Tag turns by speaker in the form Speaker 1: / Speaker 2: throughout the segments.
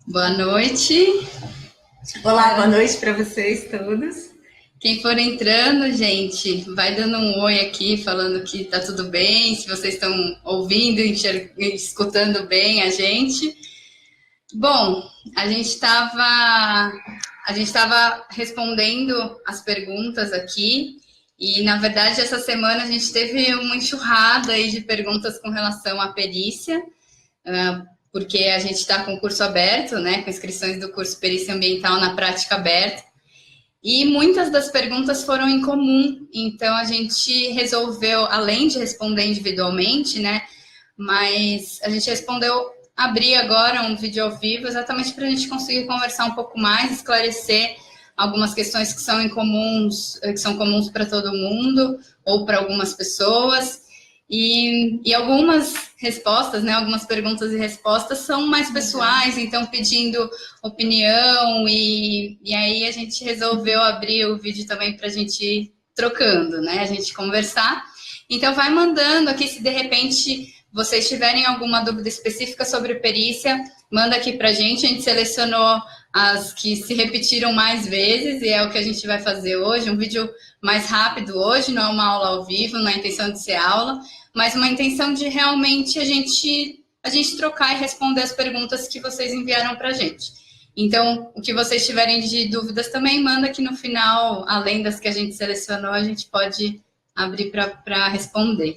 Speaker 1: Boa noite.
Speaker 2: Olá, boa noite para vocês todos.
Speaker 1: Quem for entrando, gente, vai dando um oi aqui, falando que tá tudo bem, se vocês estão ouvindo e escutando bem a gente. Bom, a gente estava respondendo as perguntas aqui e, na verdade, essa semana a gente teve uma enxurrada aí de perguntas com relação à perícia, porque a gente está com o curso aberto, né, com inscrições do curso Perícia Ambiental na Prática Aberta, e muitas das perguntas foram em comum, então a gente resolveu, além de responder individualmente, né, mas a gente abrir agora um vídeo ao vivo, exatamente para a gente conseguir conversar um pouco mais, esclarecer algumas questões que são que são comuns para todo mundo, ou para algumas pessoas. E algumas respostas, né, algumas perguntas e respostas são mais pessoais, então pedindo opinião, e aí a gente resolveu abrir o vídeo também para a gente ir trocando, né, a gente conversar. Então vai mandando aqui, se de repente vocês tiverem alguma dúvida específica sobre perícia, manda aqui para a gente selecionou as que se repetiram mais vezes, e é o que a gente vai fazer hoje, um vídeo mais rápido hoje, não é uma aula ao vivo, não é a intenção de ser aula, mas uma intenção de realmente a gente trocar e responder as perguntas que vocês enviaram para a gente. Então, o que vocês tiverem de dúvidas também, manda que no final, além das que a gente selecionou, a gente pode abrir para responder.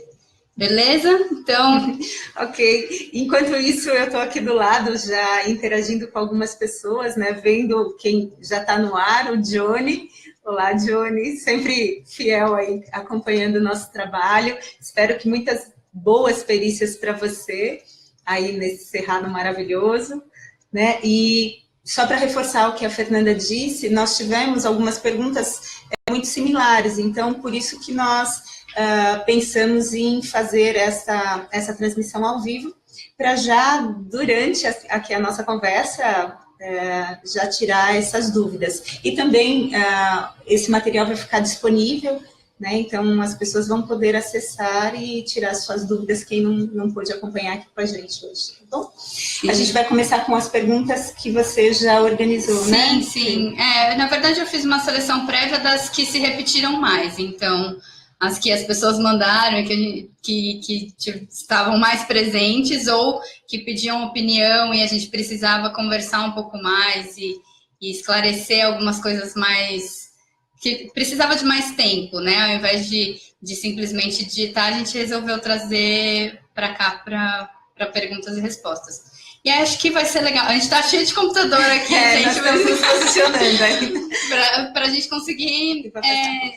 Speaker 1: Beleza? Então...
Speaker 2: Ok. Enquanto isso, eu estou aqui do lado, já interagindo com algumas pessoas, né? Vendo quem já está no ar, o Johnny. Olá, Johnny, sempre fiel aí, acompanhando o nosso trabalho. Espero que muitas boas perícias para você aí nesse Cerrado maravilhoso, né? E só para reforçar o que a Fernanda disse, nós tivemos algumas perguntas muito similares, então por isso que nós pensamos em fazer essa transmissão ao vivo, para já, durante aqui a nossa conversa, já tirar essas dúvidas. E também esse material vai ficar disponível, né? Então as pessoas vão poder acessar e tirar suas dúvidas, quem não pôde acompanhar aqui com a gente hoje, tá bom? Sim. A gente vai começar com as perguntas que você já organizou,
Speaker 1: sim,
Speaker 2: né?
Speaker 1: Sim, na verdade eu fiz uma seleção prévia das que se repetiram mais, então as que as pessoas mandaram, que estavam mais presentes ou que pediam opinião e a gente precisava conversar um pouco mais e esclarecer algumas coisas mais... que precisava de mais tempo, né? Ao invés de simplesmente digitar, a gente resolveu trazer para cá para perguntas e respostas. E acho que vai ser legal. A gente está cheio de computador aqui, gente.
Speaker 2: Nós estamos nos posicionando aí.
Speaker 1: Para a gente conseguir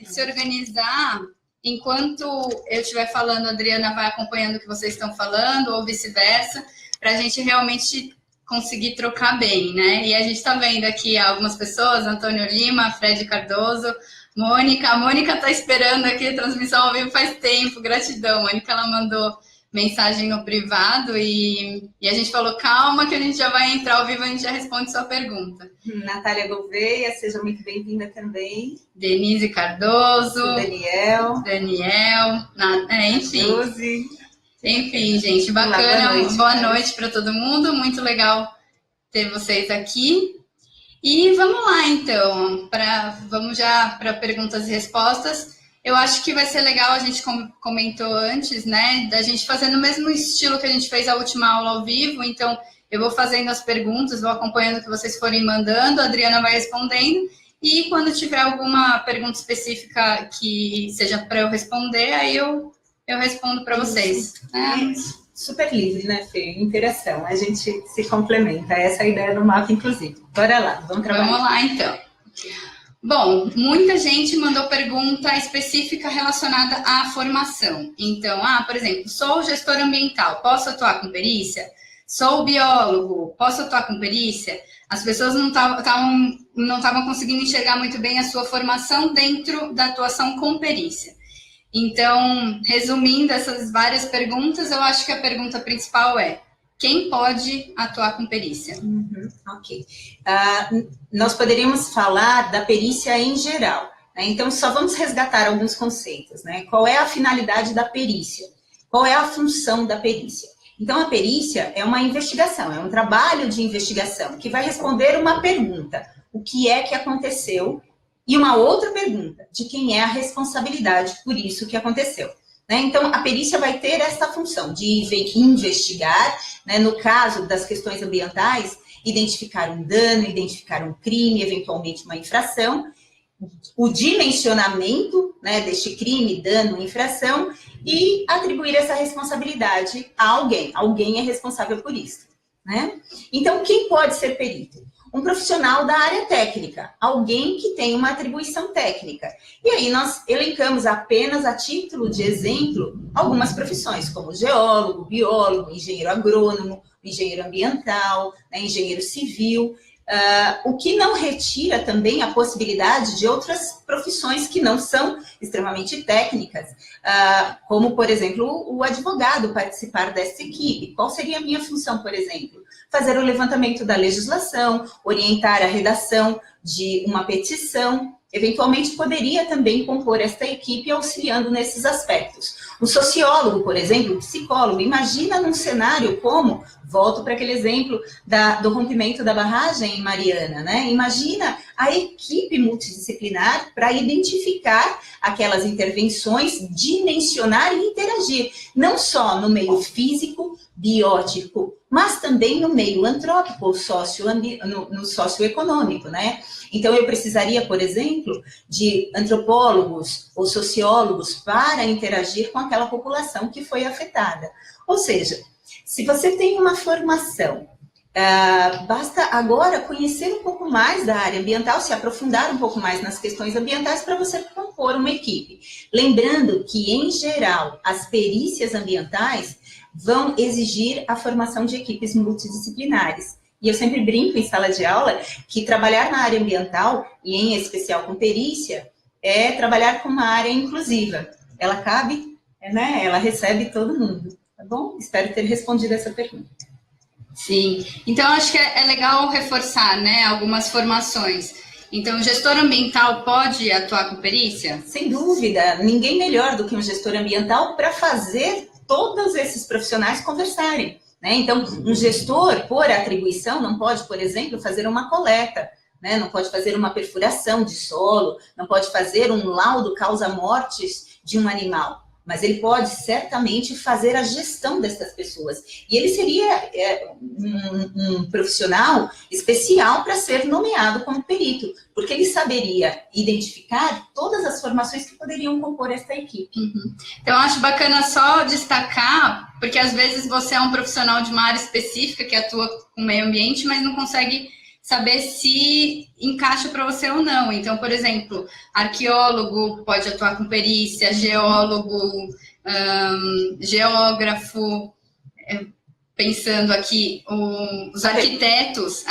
Speaker 1: se organizar. Enquanto eu estiver falando, a Adriana vai acompanhando o que vocês estão falando, ou vice-versa, para a gente realmente conseguir trocar bem, né? E a gente está vendo aqui algumas pessoas, Antônio Lima, Fred Cardoso, Mônica. A Mônica está esperando aqui a transmissão ao vivo faz tempo, gratidão. Mônica, ela mandou mensagem no privado e a gente falou, calma que a gente já vai entrar ao vivo, a gente já responde sua pergunta.
Speaker 2: Natália Gouveia, seja muito bem-vinda também.
Speaker 1: Denise Cardoso.
Speaker 2: Daniel.
Speaker 1: Enfim.
Speaker 2: Josi.
Speaker 1: Enfim, gente, bacana. Boa noite para todo mundo, muito legal ter vocês aqui. E vamos lá, então, vamos já para perguntas e respostas. Eu acho que vai ser legal, a gente comentou antes, né, da gente fazer no mesmo estilo que a gente fez a última aula ao vivo, então eu vou fazendo as perguntas, vou acompanhando o que vocês forem mandando, a Adriana vai respondendo, e quando tiver alguma pergunta específica que seja para eu responder, aí eu respondo para vocês.
Speaker 2: Super livre, né, Fê? Interação, a gente se complementa, essa é a ideia do mapa, inclusive. Bora lá, vamos trabalhar.
Speaker 1: Vamos lá, então. Bom, muita gente mandou pergunta específica relacionada à formação. Então, por exemplo, sou gestor ambiental, posso atuar com perícia? Sou biólogo, posso atuar com perícia? As pessoas não estavam conseguindo enxergar muito bem a sua formação dentro da atuação com perícia. Então, resumindo essas várias perguntas, eu acho que a pergunta principal é: quem pode atuar com perícia?
Speaker 2: Ok. Nós poderíamos falar da perícia em geral, né? Então, só vamos resgatar alguns conceitos, né? Qual é a finalidade da perícia? Qual é a função da perícia?
Speaker 3: Então, a perícia é uma investigação, é um trabalho de investigação que vai responder uma pergunta: o que é que aconteceu? E uma outra pergunta: de quem é a responsabilidade por isso que aconteceu? Né? Então, a perícia vai ter essa função de investigar, né, no caso das questões ambientais, identificar um dano, identificar um crime, eventualmente uma infração, o dimensionamento, né, deste crime, dano, infração, e atribuir essa responsabilidade a alguém. Alguém é responsável por isso. Né? Então, quem pode ser perito? Um profissional da área técnica, alguém que tem uma atribuição técnica. E aí nós elencamos apenas a título de exemplo algumas profissões, como geólogo, biólogo, engenheiro agrônomo, engenheiro ambiental, né, engenheiro civil, o que não retira também a possibilidade de outras profissões que não são extremamente técnicas, como, por exemplo, o advogado participar dessa equipe. Qual seria a minha função, por exemplo? Fazer o levantamento da legislação, orientar a redação de uma petição, eventualmente poderia também compor esta equipe auxiliando nesses aspectos. Um sociólogo, por exemplo, um psicólogo, imagina num cenário como, volto para aquele exemplo do rompimento da barragem em Mariana, né? Imagina a equipe multidisciplinar para identificar aquelas intervenções, dimensionar e interagir, não só no meio físico, biótico, mas também no meio antrópico, no socioeconômico, né? Então, eu precisaria, por exemplo, de antropólogos ou sociólogos para interagir com aquela população que foi afetada. Ou seja, se você tem uma formação, basta agora conhecer um pouco mais da área ambiental, se aprofundar um pouco mais nas questões ambientais para você compor uma equipe. Lembrando que, em geral, as perícias ambientais vão exigir a formação de equipes multidisciplinares. E eu sempre brinco em sala de aula que trabalhar na área ambiental, e em especial com perícia, é trabalhar com uma área inclusiva. Ela cabe, né? Ela recebe todo mundo. Tá bom? Espero ter respondido essa pergunta.
Speaker 1: Sim. Então, acho que é legal reforçar, né, algumas formações. Então, o gestor ambiental pode atuar com perícia?
Speaker 3: Sem dúvida. Ninguém melhor do que um gestor ambiental para fazer todos esses profissionais conversarem. Né? Então, um gestor, por atribuição, não pode, por exemplo, fazer uma coleta, né? Não pode fazer uma perfuração de solo, não pode fazer um laudo causa-mortes de um animal, mas ele pode certamente fazer a gestão dessas pessoas. E ele seria um profissional especial para ser nomeado como perito, porque ele saberia identificar todas as formações que poderiam compor essa equipe.
Speaker 1: Uhum. Então, eu acho bacana só destacar, porque às vezes você é um profissional de uma área específica que atua com o meio ambiente, mas não consegue saber se encaixa para você ou não. Então, por exemplo, arqueólogo pode atuar com perícia, geólogo, geógrafo, pensando aqui, os arquitetos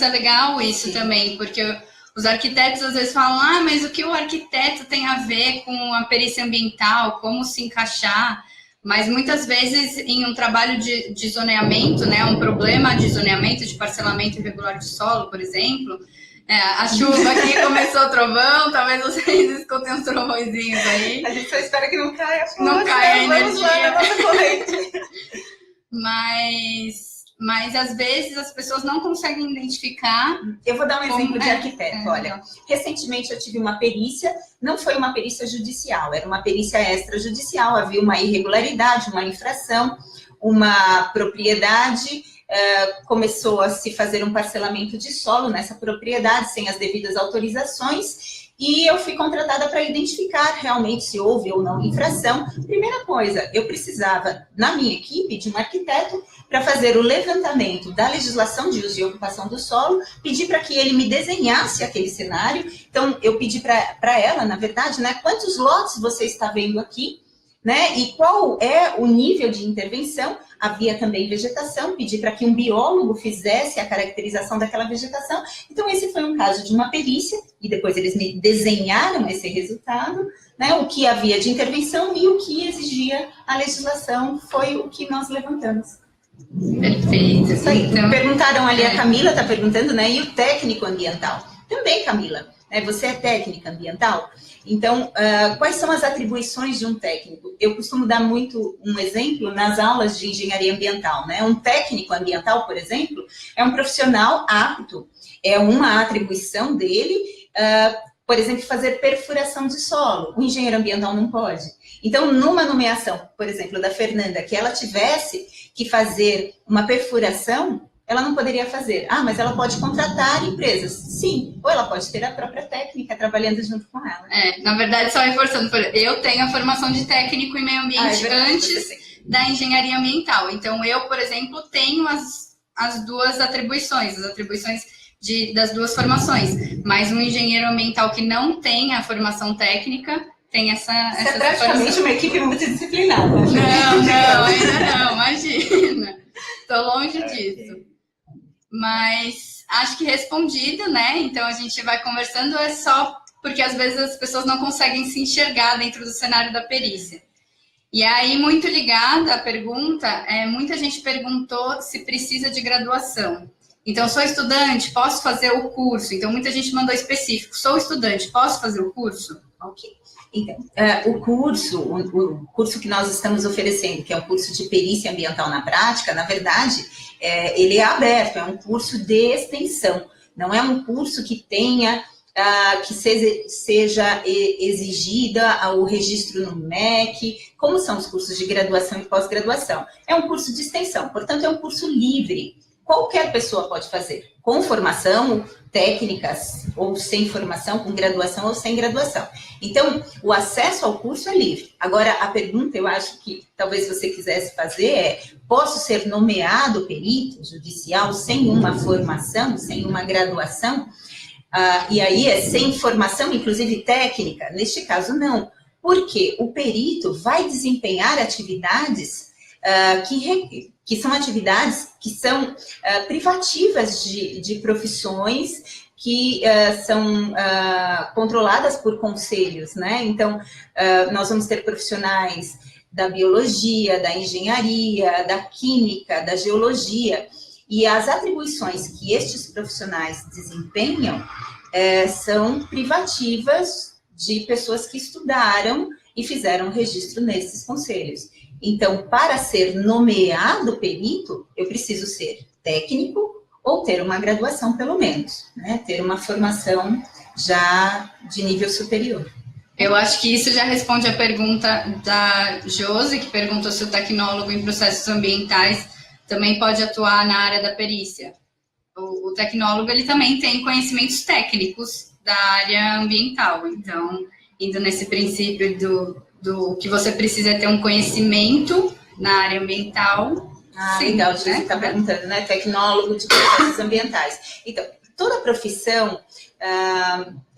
Speaker 1: é legal isso. Sim. Também, porque os arquitetos às vezes falam, mas o que o arquiteto tem a ver com a perícia ambiental, como se encaixar? Mas muitas vezes em um trabalho de zoneamento, né, um problema de zoneamento, de parcelamento irregular de solo, por exemplo, a chuva aqui começou o trovão, talvez vocês escutem uns trovõezinhos aí.
Speaker 2: A gente só espera que não caia a chuva,
Speaker 1: não caia a energia.
Speaker 2: Nossa corrente.
Speaker 1: Mas às vezes as pessoas não conseguem identificar.
Speaker 3: Eu vou dar um exemplo de arquiteto. Olha, recentemente eu tive uma perícia, não foi uma perícia judicial, era uma perícia extrajudicial, havia uma irregularidade, uma infração, uma propriedade, começou a se fazer um parcelamento de solo nessa propriedade sem as devidas autorizações. E eu fui contratada para identificar realmente se houve ou não infração. Primeira coisa, eu precisava, na minha equipe, de um arquiteto para fazer o levantamento da legislação de uso e ocupação do solo, pedi para que ele me desenhasse aquele cenário. Então, eu pedi para ela, na verdade, né, quantos lotes você está vendo aqui, né, e qual é o nível de intervenção. Havia também vegetação, pedi para que um biólogo fizesse a caracterização daquela vegetação. Então, esse foi um caso de uma perícia, e depois eles me desenharam esse resultado, né, o que havia de intervenção e o que exigia a legislação foi o que nós levantamos.
Speaker 1: Perfeito.
Speaker 3: Isso aí. Então, perguntaram ali, a Camila está perguntando, né, e o técnico ambiental? Também, Camila, né, você é técnica ambiental? Então, quais são as atribuições de um técnico? Eu costumo dar muito um exemplo nas aulas de engenharia ambiental, né? Um técnico ambiental, por exemplo, é um profissional apto, é uma atribuição dele, por exemplo, fazer perfuração de solo. O engenheiro ambiental não pode. Então, numa nomeação, por exemplo, da Fernanda, que ela tivesse que fazer uma perfuração, ela não poderia fazer. Ah, mas ela pode contratar empresas. Sim, ou ela pode ter a própria técnica trabalhando junto com ela.
Speaker 1: Na verdade, só reforçando, eu tenho a formação de técnico em meio ambiente antes da engenharia ambiental. Então, eu, por exemplo, tenho as duas atribuições, as atribuições das duas formações. Mas um engenheiro ambiental que não tem a formação técnica tem essa
Speaker 3: é praticamente uma equipe multidisciplinar.
Speaker 1: Não, ainda não, imagina. Estou longe disso. Mas acho que respondido, né? Então a gente vai conversando, é só porque às vezes as pessoas não conseguem se enxergar dentro do cenário da perícia. E aí, muito ligada à pergunta, muita gente perguntou se precisa de graduação. Então, sou estudante, posso fazer o curso? Então, muita gente mandou específico, sou estudante, posso fazer o curso?
Speaker 3: Ok. Então, o curso que nós estamos oferecendo, que é um curso de perícia ambiental na prática, na verdade, ele é aberto, é um curso de extensão, não é um curso que tenha, que seja exigida o registro no MEC, como são os cursos de graduação e pós-graduação. É um curso de extensão, portanto, é um curso livre. Qualquer pessoa pode fazer, com formação, técnicas, ou sem formação, com graduação ou sem graduação. Então, o acesso ao curso é livre. Agora, a pergunta, eu acho que talvez você quisesse fazer é, posso ser nomeado perito judicial sem uma formação, sem uma graduação? E aí é sem formação, inclusive técnica? Neste caso, não. Porque o perito vai desempenhar atividades que são atividades que são privativas de profissões que são controladas por conselhos, né? Então, nós vamos ter profissionais da biologia, da engenharia, da química, da geologia, e as atribuições que estes profissionais desempenham são privativas de pessoas que estudaram e fizeram registro nesses conselhos. Então, para ser nomeado perito, eu preciso ser técnico ou ter uma graduação, pelo menos, né? Ter uma formação já de nível superior.
Speaker 1: Eu acho que isso já responde a pergunta da Josi, que perguntou se o tecnólogo em processos ambientais também pode atuar na área da perícia. O tecnólogo, ele também tem conhecimentos técnicos da área ambiental. Então, indo nesse princípio do que você precisa ter um conhecimento na área ambiental.
Speaker 3: Sim, legal, você está perguntando, né? Tecnólogo de processos ambientais. Então, toda profissão,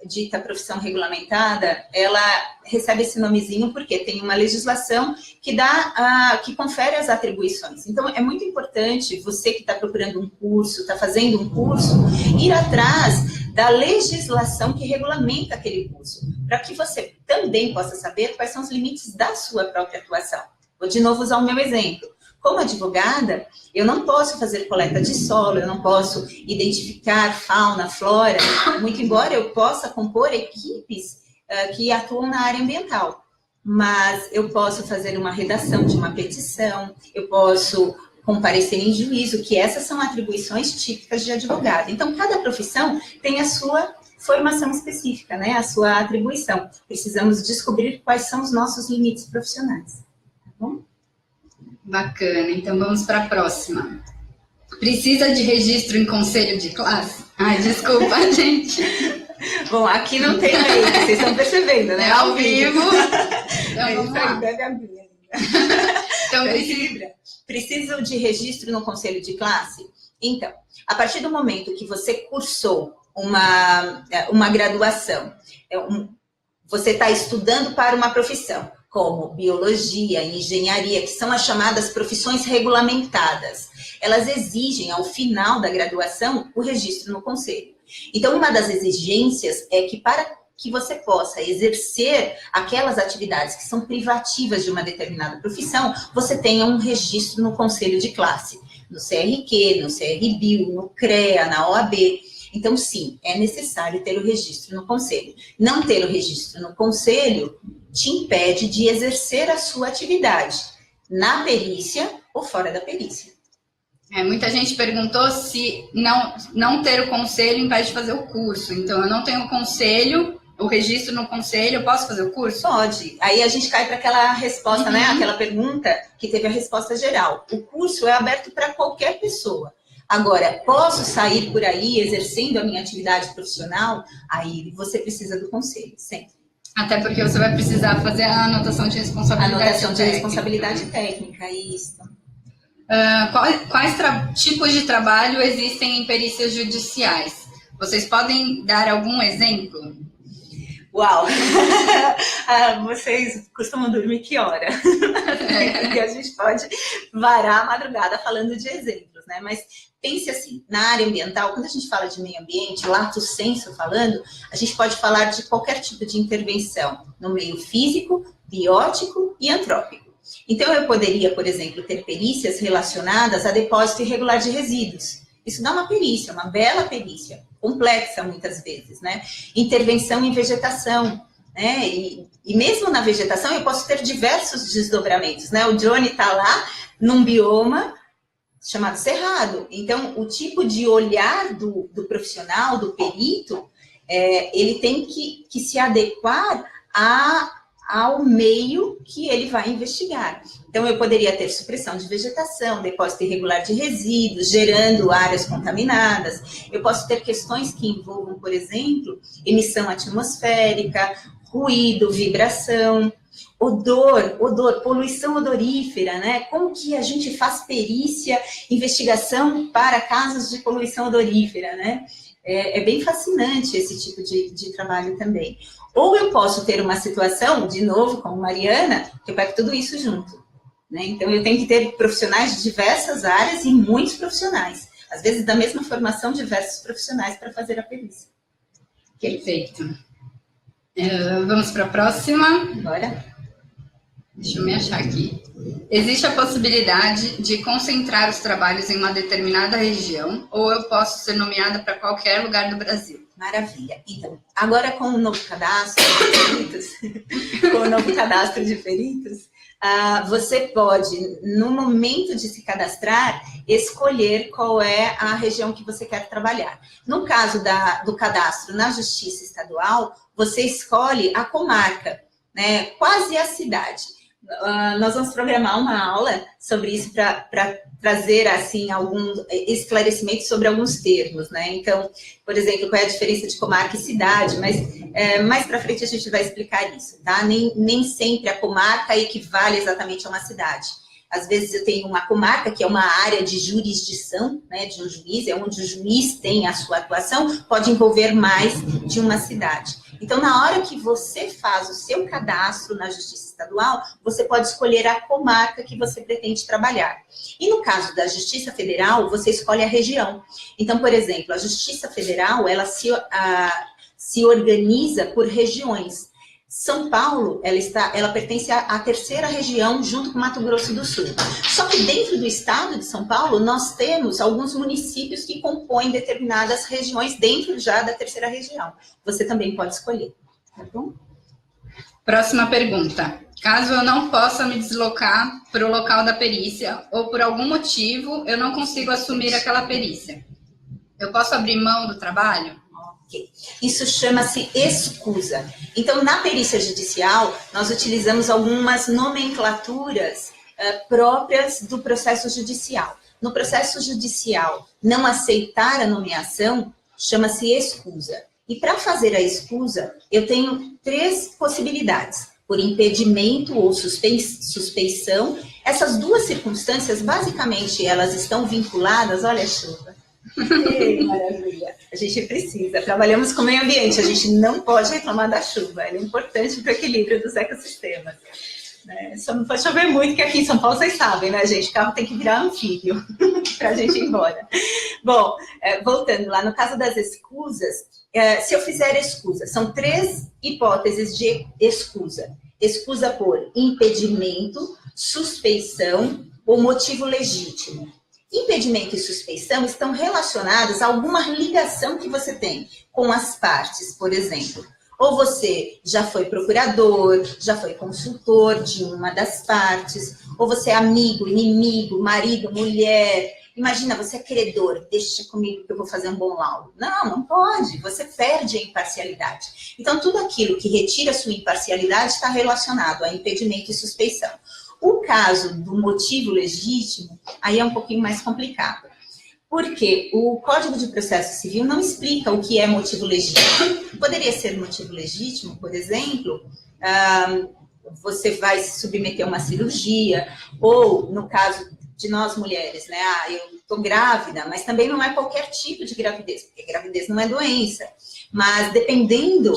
Speaker 3: dita profissão regulamentada, ela recebe esse nomezinho porque tem uma legislação que confere as atribuições. Então, é muito importante você que está procurando um curso, está fazendo um curso, ir atrás da legislação que regulamenta aquele curso, para que você também possa saber quais são os limites da sua própria atuação. Vou de novo usar o meu exemplo. Como advogada, eu não posso fazer coleta de solo, eu não posso identificar fauna, flora, muito embora eu possa compor equipes que atuam na área ambiental. Mas eu posso fazer uma redação de uma petição, eu posso comparecer em juízo, que essas são atribuições típicas de advogado. Então, cada profissão tem a sua formação específica, né? A sua atribuição. Precisamos descobrir quais são os nossos limites profissionais. Tá bom?
Speaker 1: Bacana, então vamos para a próxima. Precisa de registro em conselho de classe? Ai, desculpa, gente.
Speaker 3: Bom, aqui não tem lei, vocês estão percebendo, né?
Speaker 1: É ao vivo. Então, vamos lá.
Speaker 3: Então, preciso de registro no conselho de classe? Então, a partir do momento que você cursou uma graduação, você está estudando para uma profissão, como biologia, engenharia, que são as chamadas profissões regulamentadas. Elas exigem, ao final da graduação, o registro no conselho. Então, uma das exigências é que, para que você possa exercer aquelas atividades que são privativas de uma determinada profissão, você tenha um registro no conselho de classe, no CRQ, no CRBio, no CREA, na OAB. Então, sim, é necessário ter o registro no conselho. Não ter o registro no conselho te impede de exercer a sua atividade na perícia ou fora da perícia.
Speaker 1: Muita gente perguntou se não ter o conselho impede de fazer o curso. Então, eu não tenho o conselho, o registro no conselho, eu posso fazer o curso?
Speaker 3: Pode. Aí a gente cai para aquela resposta, né? Aquela pergunta que teve a resposta geral. O curso é aberto para qualquer pessoa. Agora, posso sair por aí exercendo a minha atividade profissional? Aí você precisa do conselho, sempre.
Speaker 1: Até porque você vai precisar fazer a anotação de responsabilidade
Speaker 3: técnica. De responsabilidade técnica, isso.
Speaker 1: Quais tipos de trabalho existem em perícias judiciais? Vocês podem dar algum exemplo?
Speaker 3: Uau! Vocês costumam dormir que hora? Porque a gente pode varar a madrugada falando de exemplos, né? Mas pense assim, na área ambiental, quando a gente fala de meio ambiente, lato sensu falando, a gente pode falar de qualquer tipo de intervenção no meio físico, biótico e antrópico. Então, eu poderia, por exemplo, ter perícias relacionadas a depósito irregular de resíduos. Isso dá uma perícia, uma bela perícia, complexa muitas vezes, né? Intervenção em vegetação, né? E mesmo na vegetação eu posso ter diversos desdobramentos, né? O Johnny está lá num bioma chamado cerrado. Então, o tipo de olhar do profissional, do perito, ele tem que se adequar ao meio que ele vai investigar. Então, eu poderia ter supressão de vegetação, depósito irregular de resíduos, gerando áreas contaminadas. Eu posso ter questões que envolvam, por exemplo, emissão atmosférica, ruído, vibração, odor, poluição odorífera, né? Como que a gente faz perícia, investigação para casos de poluição odorífera, né? É bem fascinante esse tipo de trabalho também. Ou eu posso ter uma situação, de novo, como Mariana, que eu pego tudo isso junto, né? Então, eu tenho que ter profissionais de diversas áreas e muitos profissionais. Às vezes, da mesma formação, diversos profissionais para fazer a perícia.
Speaker 1: Perfeito. Vamos para a próxima.
Speaker 3: Bora.
Speaker 1: Deixa eu me achar aqui. Existe a possibilidade de concentrar os trabalhos em uma determinada região ou eu posso ser nomeada para qualquer lugar do Brasil?
Speaker 3: Maravilha. Então, agora com o novo cadastro de peritos, você pode, no momento de se cadastrar, escolher qual é a região que você quer trabalhar. No caso do cadastro na Justiça Estadual, você escolhe a comarca, né, quase a cidade. Nós vamos programar uma aula sobre isso para trazer, assim, algum esclarecimento sobre alguns termos, né? Então, por exemplo, qual é a diferença de comarca e cidade, mas mais para frente a gente vai explicar isso, tá? Nem sempre a comarca equivale exatamente a uma cidade. Às vezes eu tenho uma comarca, que é uma área de jurisdição, né, de um juiz, é onde o juiz tem a sua atuação, pode envolver mais de uma cidade. Então, na hora que você faz o seu cadastro na Justiça Estadual, você pode escolher a comarca que você pretende trabalhar. E no caso da Justiça Federal, você escolhe a região. Então, por exemplo, a Justiça Federal, ela se organiza por regiões. São Paulo, ela pertence à terceira região, junto com Mato Grosso do Sul. Só que dentro do estado de São Paulo, nós temos alguns municípios que compõem determinadas regiões dentro já da terceira região. Você também pode escolher, tá bom?
Speaker 1: Próxima pergunta. Caso eu não possa me deslocar para o local da perícia ou por algum motivo eu não consigo assumir aquela perícia, eu posso abrir mão do trabalho?
Speaker 3: Okay. Isso chama-se escusa. Então, na perícia judicial, nós utilizamos algumas nomenclaturas próprias do processo judicial. No processo judicial, não aceitar a nomeação chama-se escusa. E para fazer a escusa, eu tenho 3 possibilidades. Por impedimento ou suspeição. Essas 2 circunstâncias, basicamente, elas estão vinculadas, olha a chuva. Ei, maravilha. A gente precisa. Trabalhamos com o meio ambiente, a gente não pode reclamar da chuva. Ela é importante para o equilíbrio dos ecossistemas. Né? Só não pode chover muito, que aqui em São Paulo vocês sabem, né, gente? O carro tem que virar anfíbio para a gente ir embora. Bom, voltando lá, no caso das escusas, se eu fizer escusa, são 3 hipóteses de escusa. Escusa por impedimento, suspeição ou motivo legítimo. Impedimento e suspeição estão relacionados a alguma ligação que você tem com as partes, por exemplo. Ou você já foi procurador, já foi consultor de uma das partes, ou você é amigo, inimigo, marido, mulher. Imagina, você é credor, deixa comigo que eu vou fazer um bom laudo. Não pode, você perde a imparcialidade. Então, tudo aquilo que retira a sua imparcialidade está relacionado a impedimento e suspeição. O caso do motivo legítimo, aí é um pouquinho mais complicado. Porque o Código de Processo Civil não explica o que é motivo legítimo. Poderia ser motivo legítimo, por exemplo, você vai se submeter a uma cirurgia, ou no caso de nós mulheres, né? Eu estou grávida, mas também não é qualquer tipo de gravidez, porque gravidez não é doença. Mas dependendo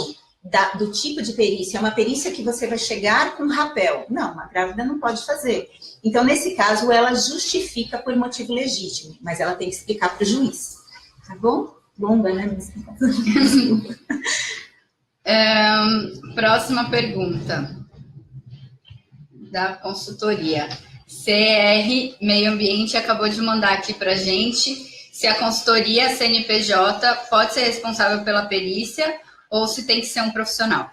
Speaker 3: do tipo de perícia, é uma perícia que você vai chegar com rapel. Não, uma grávida não pode fazer. Então, nesse caso, ela justifica por motivo legítimo, mas ela tem que explicar para o juiz. Tá bom? Longa, né?
Speaker 1: Próxima pergunta da consultoria. CR Meio Ambiente acabou de mandar aqui para a gente se a consultoria CNPJ pode ser responsável pela perícia ou se tem que ser um profissional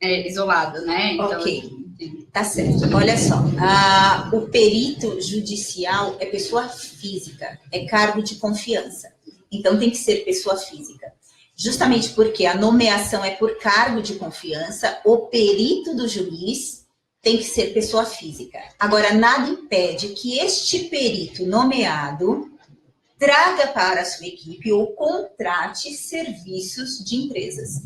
Speaker 1: isolado, né? Então,
Speaker 3: ok, tá certo. Olha só, o perito judicial é pessoa física, é cargo de confiança. Então, tem que ser pessoa física. Justamente porque a nomeação é por cargo de confiança, o perito do juiz tem que ser pessoa física. Agora, nada impede que este perito nomeado traga para a sua equipe ou contrate serviços de empresas.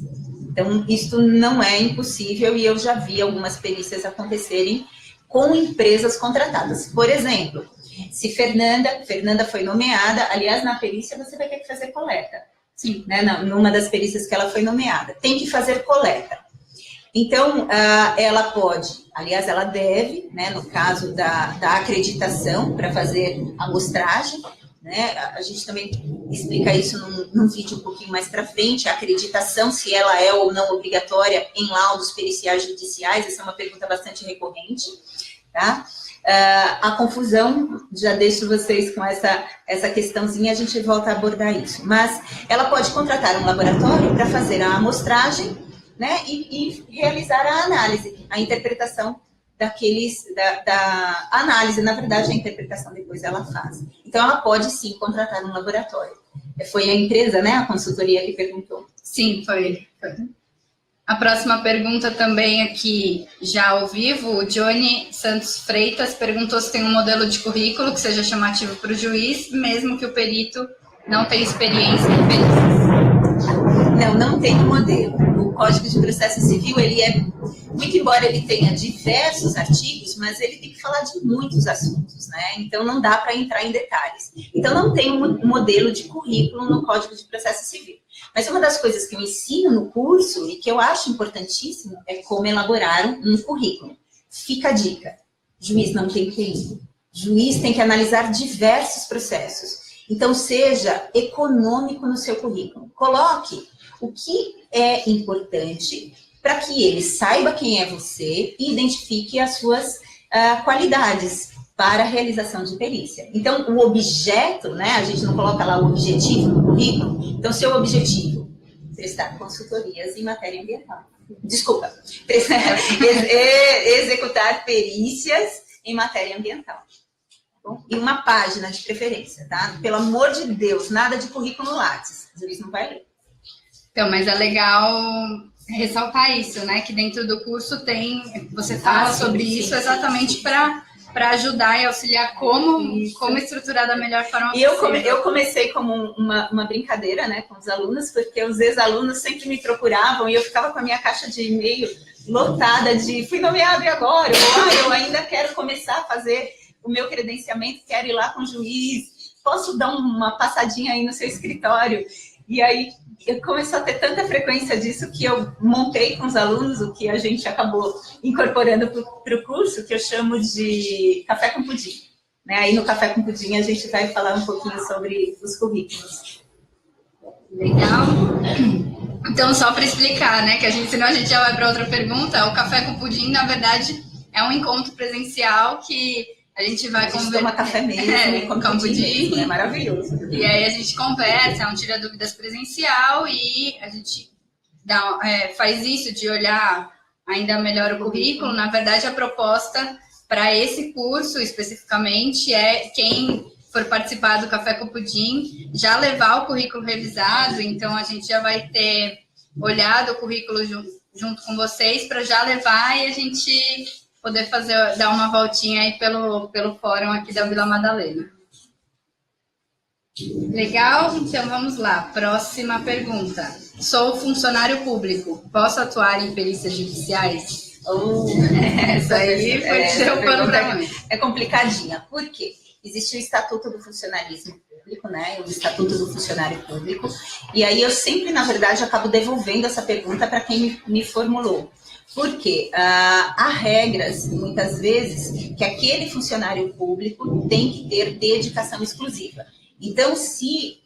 Speaker 3: Então, isso não é impossível e eu já vi algumas perícias acontecerem com empresas contratadas. Por exemplo, se Fernanda foi nomeada, aliás, na perícia você vai ter que fazer coleta. Sim, né? Numa das perícias que ela foi nomeada, tem que fazer coleta. Então, ela pode, aliás, ela deve, né, no caso da acreditação, para fazer amostragem, né, a gente também explica isso num vídeo um pouquinho mais para frente, a acreditação, se ela é ou não obrigatória em laudos periciais judiciais, essa é uma pergunta bastante recorrente, tá? A confusão, já deixo vocês com essa questãozinha, a gente volta a abordar isso. Mas ela pode contratar um laboratório para fazer a amostragem, né, e realizar a análise, a interpretação da análise, na verdade, a interpretação depois ela faz. Então, ela pode, sim, contratar um laboratório. Foi a empresa, né, a consultoria que perguntou.
Speaker 1: Sim, foi. A próxima pergunta também aqui, já ao vivo, o Johnny Santos Freitas perguntou se tem um modelo de currículo que seja chamativo para o juiz, mesmo que o perito não tenha experiência em perícias.
Speaker 3: Não tem um modelo. O Código de Processo Civil, ele é, muito embora ele tenha diversos artigos, mas ele tem que falar de muitos assuntos, né? Então, não dá para entrar em detalhes. Então, não tem um modelo de currículo no Código de Processo Civil. Mas uma das coisas que eu ensino no curso e que eu acho importantíssimo é como elaborar um currículo. Fica a dica. Juiz não tem tempo. Juiz tem que analisar diversos processos. Então, seja econômico no seu currículo. Coloque o que é importante para que ele saiba quem é você e identifique as suas qualidades para a realização de perícia. Então, o objeto, né, a gente não coloca lá o objetivo no currículo, então, seu objetivo, prestar consultorias em matéria ambiental. Desculpa, executar perícias em matéria ambiental. Bom, e uma página de preferência, tá? Pelo amor de Deus, nada de currículo Lattes, o juiz não vai ler.
Speaker 1: Então, mas é legal ressaltar isso, né? Que dentro do curso você fala sobre isso exatamente para ajudar e auxiliar como estruturar da melhor forma possível.
Speaker 2: Eu comecei como uma brincadeira, né, com os alunos, porque os ex-alunos sempre me procuravam e eu ficava com a minha caixa de e-mail lotada de fui nomeado e agora? Ou eu ainda quero começar a fazer o meu credenciamento, quero ir lá com o juiz, posso dar uma passadinha aí no seu escritório? E aí começou a ter tanta frequência disso que eu montei com os alunos o que a gente acabou incorporando para o curso, que eu chamo de Café com Pudim. Né? Aí no Café com Pudim a gente vai falar um pouquinho sobre os currículos.
Speaker 1: Legal. Então, só para explicar, né, que senão a gente já vai para outra pergunta, o Café com Pudim, na verdade, é um encontro presencial que A gente vai
Speaker 3: A gente toma café mesmo,
Speaker 1: com pudim.
Speaker 3: É maravilhoso.
Speaker 1: E aí a gente conversa, é um tira dúvidas presencial e a gente faz isso de olhar ainda melhor o currículo. Na verdade, a proposta para esse curso especificamente é quem for participar do Café com Pudim já levar o currículo revisado. Então a gente já vai ter olhado o currículo junto com vocês para já levar e a gente poder dar uma voltinha aí pelo fórum aqui da Vila Madalena. Legal? Então vamos lá. Próxima pergunta. Sou funcionário público. Posso atuar em perícias judiciais? Essa aí foi seu pano pra mãe.
Speaker 3: É complicadinha. Por quê? Existe o Estatuto do Funcionalismo Público, né? O Estatuto do Funcionário Público. E aí eu sempre, na verdade, acabo devolvendo essa pergunta para quem me formulou. Porque há regras, muitas vezes, que aquele funcionário público tem que ter dedicação exclusiva. Então, se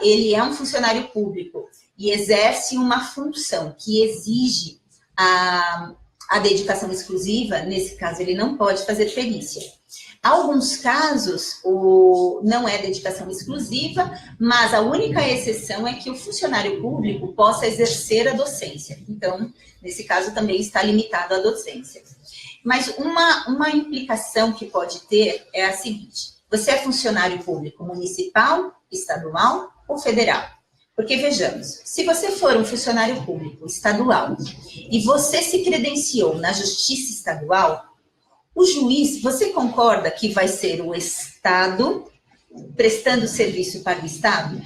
Speaker 3: ele é um funcionário público e exerce uma função que exige a dedicação exclusiva, nesse caso, ele não pode fazer perícia. Alguns casos, não é dedicação exclusiva, mas a única exceção é que o funcionário público possa exercer a docência. Então, nesse caso, também está limitado à docência. Mas uma implicação que pode ter é a seguinte: você é funcionário público municipal, estadual ou federal? Porque, vejamos, se você for um funcionário público estadual e você se credenciou na Justiça Estadual, o juiz, você concorda que vai ser o Estado prestando serviço para o Estado?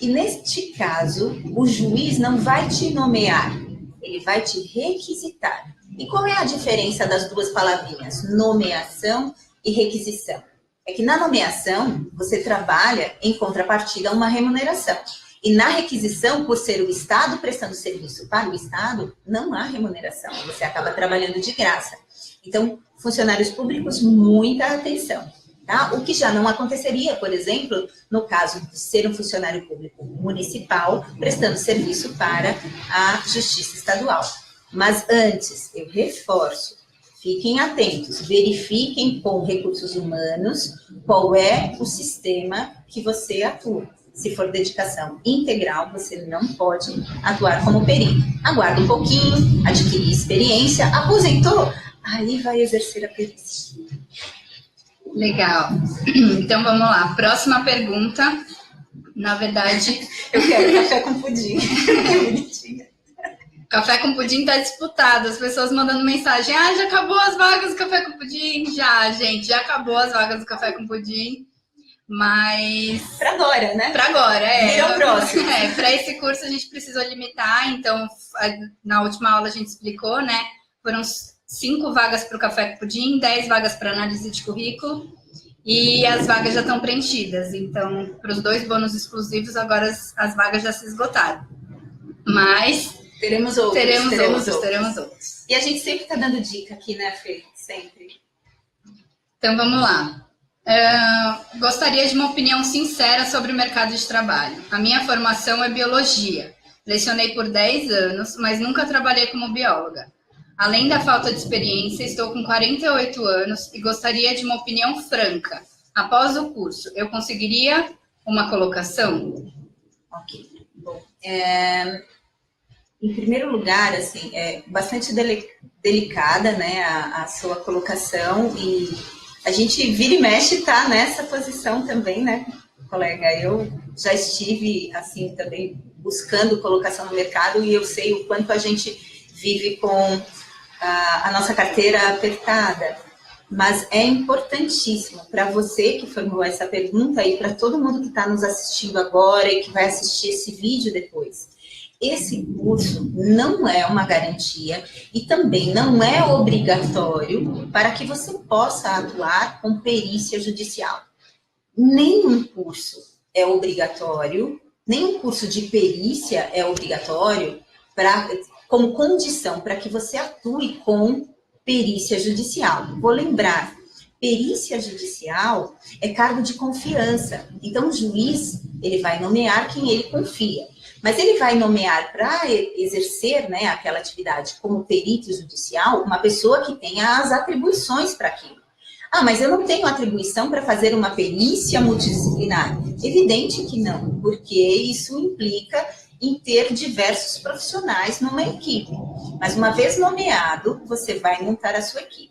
Speaker 3: E, neste caso, o juiz não vai te nomear, ele vai te requisitar. E qual é a diferença das duas palavrinhas, nomeação e requisição? É que na nomeação, você trabalha em contrapartida a uma remuneração. E na requisição, por ser o Estado prestando serviço para o Estado, não há remuneração, você acaba trabalhando de graça. Então, funcionários públicos, muita atenção, tá? O que já não aconteceria, por exemplo, no caso de ser um funcionário público municipal prestando serviço para a Justiça Estadual. Mas antes, eu reforço, fiquem atentos, verifiquem com recursos humanos qual é o sistema que você atua. Se for dedicação integral, você não pode atuar como perito. Aguarda um pouquinho, adquirir experiência, aposentou, aí vai exercer a perícia.
Speaker 1: Legal. Então, vamos lá. Próxima pergunta. Na verdade...
Speaker 3: Eu quero café com pudim.
Speaker 1: Café com pudim está disputado. As pessoas mandando mensagem. Já acabou as vagas do café com pudim? Já, gente. Já acabou as vagas do café com pudim. Mas...
Speaker 3: Para agora, né?
Speaker 1: Para agora,
Speaker 3: Virou próximo.
Speaker 1: Para esse curso a gente precisou limitar. Então, na última aula a gente explicou, né? Foram 5 vagas para o café com pudim, 10 vagas para análise de currículo. E as vagas já estão preenchidas. Então, para os 2 bônus exclusivos, agora as vagas já se esgotaram. Mas...
Speaker 3: Teremos outros.
Speaker 1: Teremos outros.
Speaker 3: E a gente sempre está dando dica aqui, né, Fê? Sempre.
Speaker 1: Então, vamos lá. Gostaria de uma opinião sincera sobre o mercado de trabalho. A minha formação é biologia. Lecionei por 10 anos, mas nunca trabalhei como bióloga. Além da falta de experiência, estou com 48 anos e gostaria de uma opinião franca. Após o curso, eu conseguiria uma colocação?
Speaker 3: Ok. Bom, em primeiro lugar, assim, é bastante delicada, né, a sua colocação, e a gente vira e mexe tá nessa posição também, né, colega? Eu já estive, assim, também buscando colocação no mercado e eu sei o quanto a gente vive com a nossa carteira apertada, mas é importantíssimo para você que formulou essa pergunta e para todo mundo que está nos assistindo agora e que vai assistir esse vídeo depois. Esse curso não é uma garantia e também não é obrigatório para que você possa atuar com perícia judicial. Nenhum curso é obrigatório, nenhum curso de perícia é obrigatório como condição para que você atue com perícia judicial. Vou lembrar, perícia judicial é cargo de confiança. Então, o juiz, ele vai nomear quem ele confia. Mas ele vai nomear para exercer, né, aquela atividade como perito judicial uma pessoa que tenha as atribuições para aquilo. Ah, mas eu não tenho atribuição para fazer uma perícia multidisciplinar. Evidente que não, porque isso implica em ter diversos profissionais numa equipe. Mas uma vez nomeado, você vai montar a sua equipe.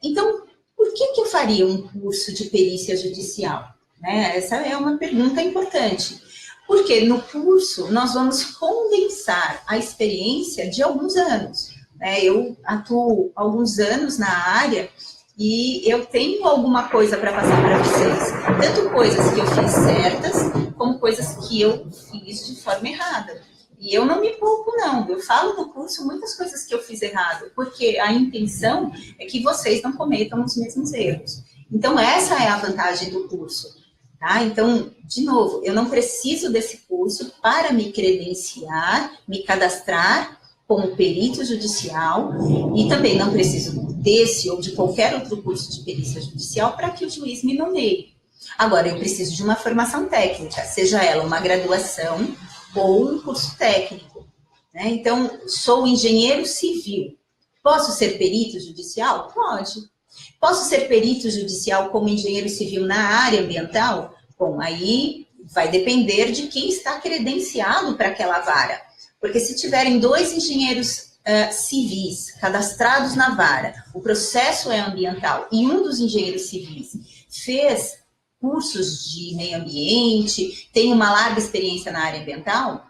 Speaker 3: Então, por que eu faria um curso de perícia judicial? Essa é uma pergunta importante. Porque no curso nós vamos condensar a experiência de alguns anos. Eu atuo alguns anos na área e eu tenho alguma coisa para passar para vocês. Tanto coisas que eu fiz certas, como coisas que eu fiz de forma errada. E eu não me poupo, não. Eu falo no curso muitas coisas que eu fiz errado, porque a intenção é que vocês não cometam os mesmos erros. Então, essa é a vantagem do curso. Tá? Então, de novo, eu não preciso desse curso para me credenciar, me cadastrar como perito judicial e também não preciso desse ou de qualquer outro curso de perícia judicial para que o juiz me nomeie. Agora, eu preciso de uma formação técnica, seja ela uma graduação ou um curso técnico. Então, sou engenheiro civil. Posso ser perito judicial? Pode. Posso ser perito judicial como engenheiro civil na área ambiental? Bom, aí vai depender de quem está credenciado para aquela vara. Porque se tiverem 2 engenheiros civis cadastrados na vara, o processo é ambiental e um dos engenheiros civis fez cursos de meio ambiente, tem uma larga experiência na área ambiental,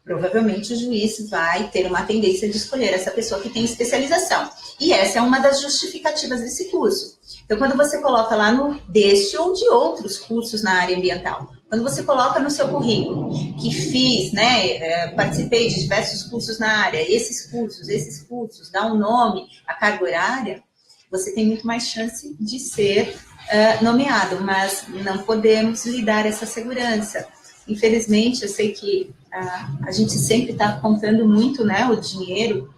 Speaker 3: provavelmente o juiz vai ter uma tendência de escolher essa pessoa que tem especialização. E essa é uma das justificativas desse curso. Então, quando você coloca lá deste ou de outros cursos na área ambiental, quando você coloca no seu currículo que fiz, participei de diversos cursos na área, esses cursos, dá um nome, a carga horária, você tem muito mais chance de ser nomeado, mas não podemos lhe dar essa segurança. Infelizmente, eu sei que a gente sempre está contando muito, o dinheiro,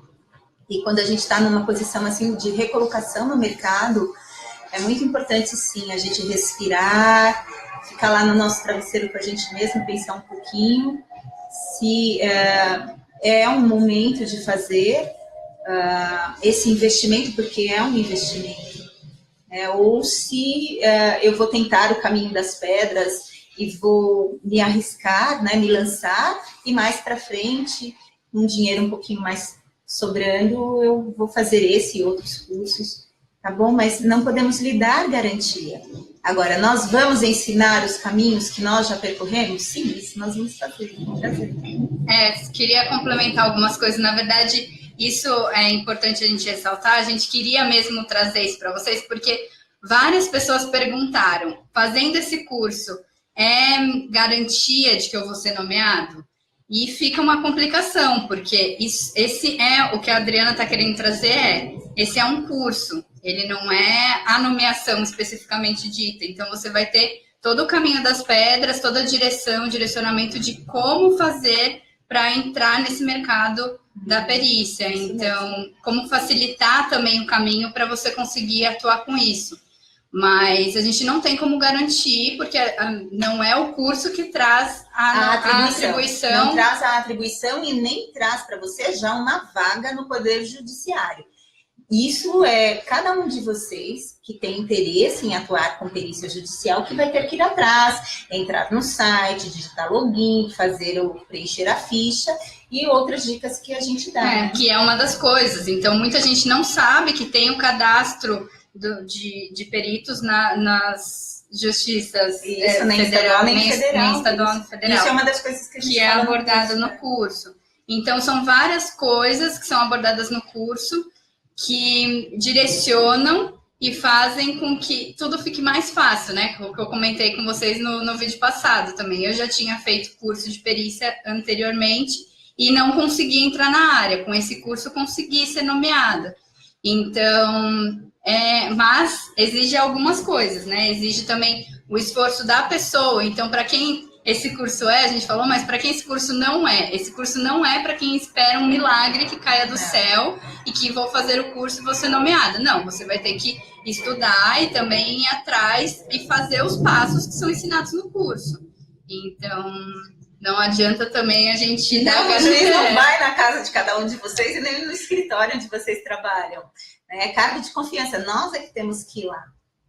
Speaker 3: e quando a gente está numa posição assim de recolocação no mercado, é muito importante sim a gente respirar, ficar lá no nosso travesseiro com a gente mesmo, pensar um pouquinho se é um momento de fazer esse investimento, porque é um investimento, ou se eu vou tentar o caminho das pedras e vou me arriscar, me lançar, e mais para frente, um dinheiro um pouquinho mais sobrando, eu vou fazer esse e outros cursos, tá bom? Mas não podemos lhe dar garantia. Agora, nós vamos ensinar os caminhos que nós já percorremos? Sim, isso nós vamos fazer.
Speaker 1: Queria complementar algumas coisas. Na verdade, isso é importante a gente ressaltar. A gente queria mesmo trazer isso para vocês, porque várias pessoas perguntaram, fazendo esse curso, é garantia de que eu vou ser nomeado? E fica uma complicação, porque esse é o que a Adriana está querendo trazer, esse é um curso, ele não é a nomeação especificamente dita, então você vai ter todo o caminho das pedras, toda a direcionamento de como fazer para entrar nesse mercado da perícia, então como facilitar também o caminho para você conseguir atuar com isso. Mas a gente não tem como garantir, porque não é o curso que traz a atribuição.
Speaker 3: Não traz a atribuição e nem traz para você já uma vaga no Poder Judiciário. Isso é cada um de vocês que tem interesse em atuar com perícia judicial que vai ter que ir atrás, entrar no site, digitar login, preencher a ficha e outras dicas que a gente dá.
Speaker 1: Que é uma das coisas. Então, muita gente não sabe que tem o cadastro de peritos nas justiças
Speaker 3: nem estadual nem federal.
Speaker 1: Isso é uma das coisas que a gente fala abordada no curso. Então, são várias coisas que são abordadas no curso que direcionam e fazem com que tudo fique mais fácil, O que eu comentei com vocês no vídeo passado também. Eu já tinha feito curso de perícia anteriormente e não consegui entrar na área. Com esse curso, consegui ser nomeada. Então, mas exige algumas coisas, Exige também o esforço da pessoa. Então, para quem esse curso a gente falou, mas para quem esse curso não é? Esse curso não é para quem espera um milagre que caia do céu e que vou fazer o curso e vou ser nomeada. Não, você vai ter que estudar e também ir atrás e fazer os passos que são ensinados no curso. Então, não adianta também a gente dar
Speaker 3: o juiz não vai na casa de cada um de vocês e nem no escritório onde vocês trabalham. É cargo de confiança, nós é que temos que ir lá.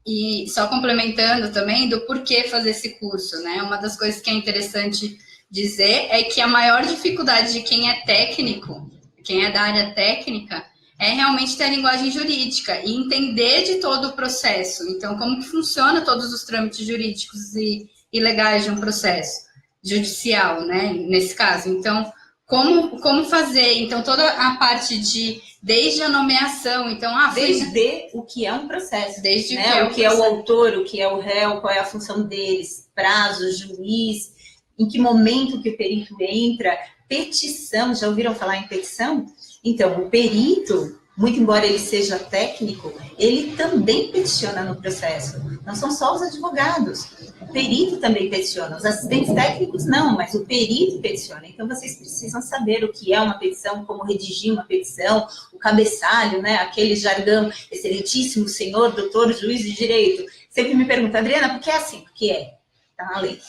Speaker 1: E só complementando também do porquê fazer esse curso, né? Uma das coisas que é interessante dizer é que a maior dificuldade de quem é técnico, quem é da área técnica, é realmente ter a linguagem jurídica e entender de todo o processo. Então, como que funciona todos os trâmites jurídicos e legais de um processo judicial, né? Nesse caso. Então, como fazer? Então, toda a parte de, desde a nomeação, então...
Speaker 3: desde o que é um processo.
Speaker 1: Desde
Speaker 3: né? O que é o autor, o que é o réu, qual é a função deles, prazo, juiz, em que momento que o perito entra, petição, já ouviram falar em petição? Então, o perito, muito embora ele seja técnico, ele também peticiona no processo. Não são só os advogados. O perito também peticiona. Os assistentes técnicos não, mas o perito peticiona. Então, vocês precisam saber o que é uma petição, como redigir uma petição, o cabeçalho, né? Aquele jargão, excelentíssimo senhor, doutor, juiz de direito. Sempre me pergunta, Adriana, por que é assim? Por que é? Tá na lei.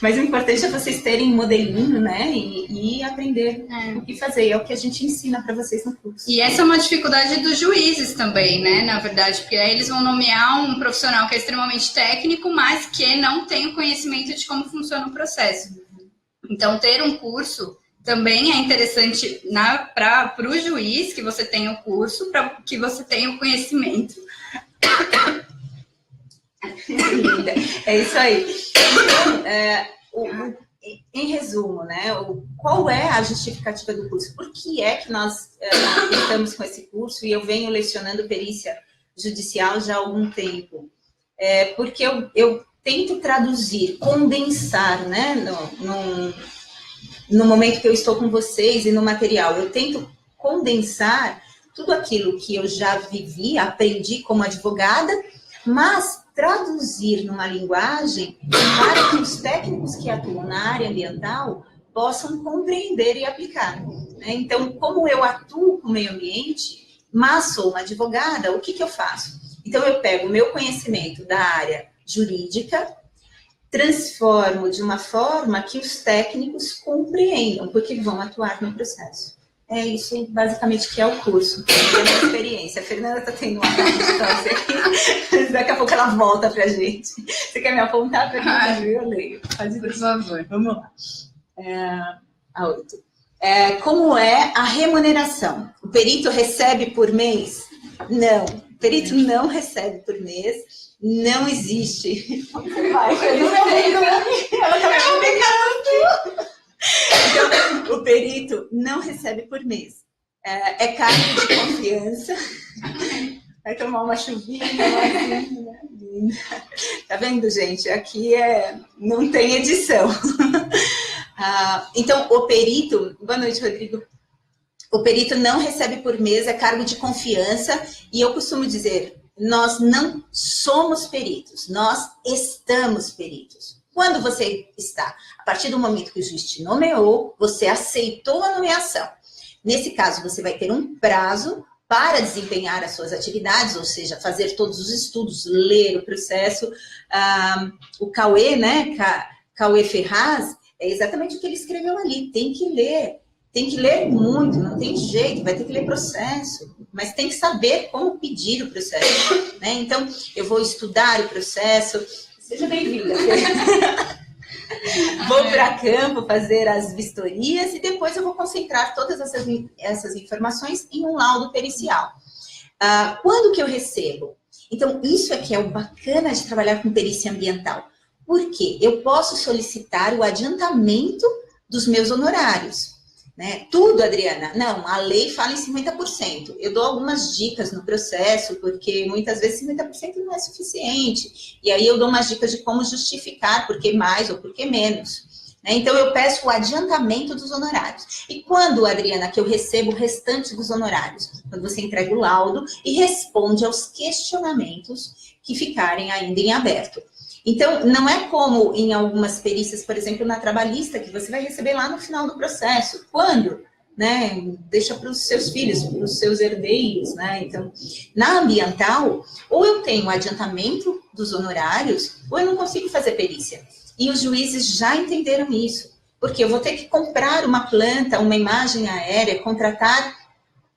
Speaker 3: Mas o importante é vocês terem um modelinho, né? E aprender o que fazer. É o que a gente ensina para vocês no curso.
Speaker 1: E essa é uma dificuldade dos juízes também, né? Na verdade, porque aí eles vão nomear um profissional que é extremamente técnico, mas que não tem o conhecimento de como funciona o processo. Então, ter um curso também é interessante para o juiz, que você tenha o curso, para que você tenha o conhecimento.
Speaker 3: É isso aí. Então, em resumo, né, qual é a justificativa do curso? Por que é que nós estamos com esse curso e eu venho lecionando perícia judicial já há algum tempo? Porque eu tento traduzir, condensar, né, no momento que eu estou com vocês e no material, eu tento condensar tudo aquilo que eu já vivi, aprendi como advogada, mas traduzir numa linguagem para que os técnicos que atuam na área ambiental possam compreender e aplicar. Né? Então, como eu atuo com o meio ambiente, mas sou uma advogada, o que eu faço? Então, eu pego o meu conhecimento da área jurídica, transformo de uma forma que os técnicos compreendam, porque vão atuar no processo. É isso, basicamente, que é o curso. É a minha experiência. A Fernanda está tendo uma distância aqui. Daqui a pouco ela volta para a gente. Você quer me apontar para mim? Eu leio.
Speaker 1: Por favor.
Speaker 3: Vamos lá. A 8. Como é a remuneração? O perito recebe por mês? Não. O perito não recebe por mês. Não existe. Você vai, ela está me pegando. Então, o perito não recebe por mês. É cargo de confiança. Vai tomar uma chuvinha. Né? Tá vendo, gente? Aqui não tem edição. Então, o perito... Boa noite, Rodrigo. O perito não recebe por mês, é cargo de confiança. E eu costumo dizer, nós não somos peritos, nós estamos peritos. Quando você está, a partir do momento que o juiz te nomeou, você aceitou a nomeação. Nesse caso, você vai ter um prazo para desempenhar as suas atividades, ou seja, fazer todos os estudos, ler o processo. O Cauê, né, Cauê Ferraz, é exatamente o que ele escreveu ali, tem que ler muito, não tem jeito, vai ter que ler processo, mas tem que saber como pedir o processo, né? Então, eu vou estudar o processo. Seja bem-vinda. Vou para campo fazer as vistorias e depois eu vou concentrar todas essas informações em um laudo pericial. Quando que eu recebo? Então, isso aqui é o bacana de trabalhar com perícia ambiental. Porque eu posso solicitar o adiantamento dos meus honorários. Né? Tudo, Adriana? Não, a lei fala em 50%. Eu dou algumas dicas no processo, porque muitas vezes 50% não é suficiente. E aí eu dou umas dicas de como justificar por que mais ou por que menos. Né? Então, eu peço o adiantamento dos honorários. E quando, Adriana, que eu recebo o restante dos honorários? Quando você entrega o laudo e responde aos questionamentos que ficarem ainda em aberto. Então, não é como em algumas perícias, por exemplo, na trabalhista, que você vai receber lá no final do processo. Quando? Né? Deixa para os seus filhos, para os seus herdeiros, né? Então, na ambiental, ou eu tenho adiantamento dos honorários, ou eu não consigo fazer perícia. E os juízes já entenderam isso, porque eu vou ter que comprar uma planta, uma imagem aérea, contratar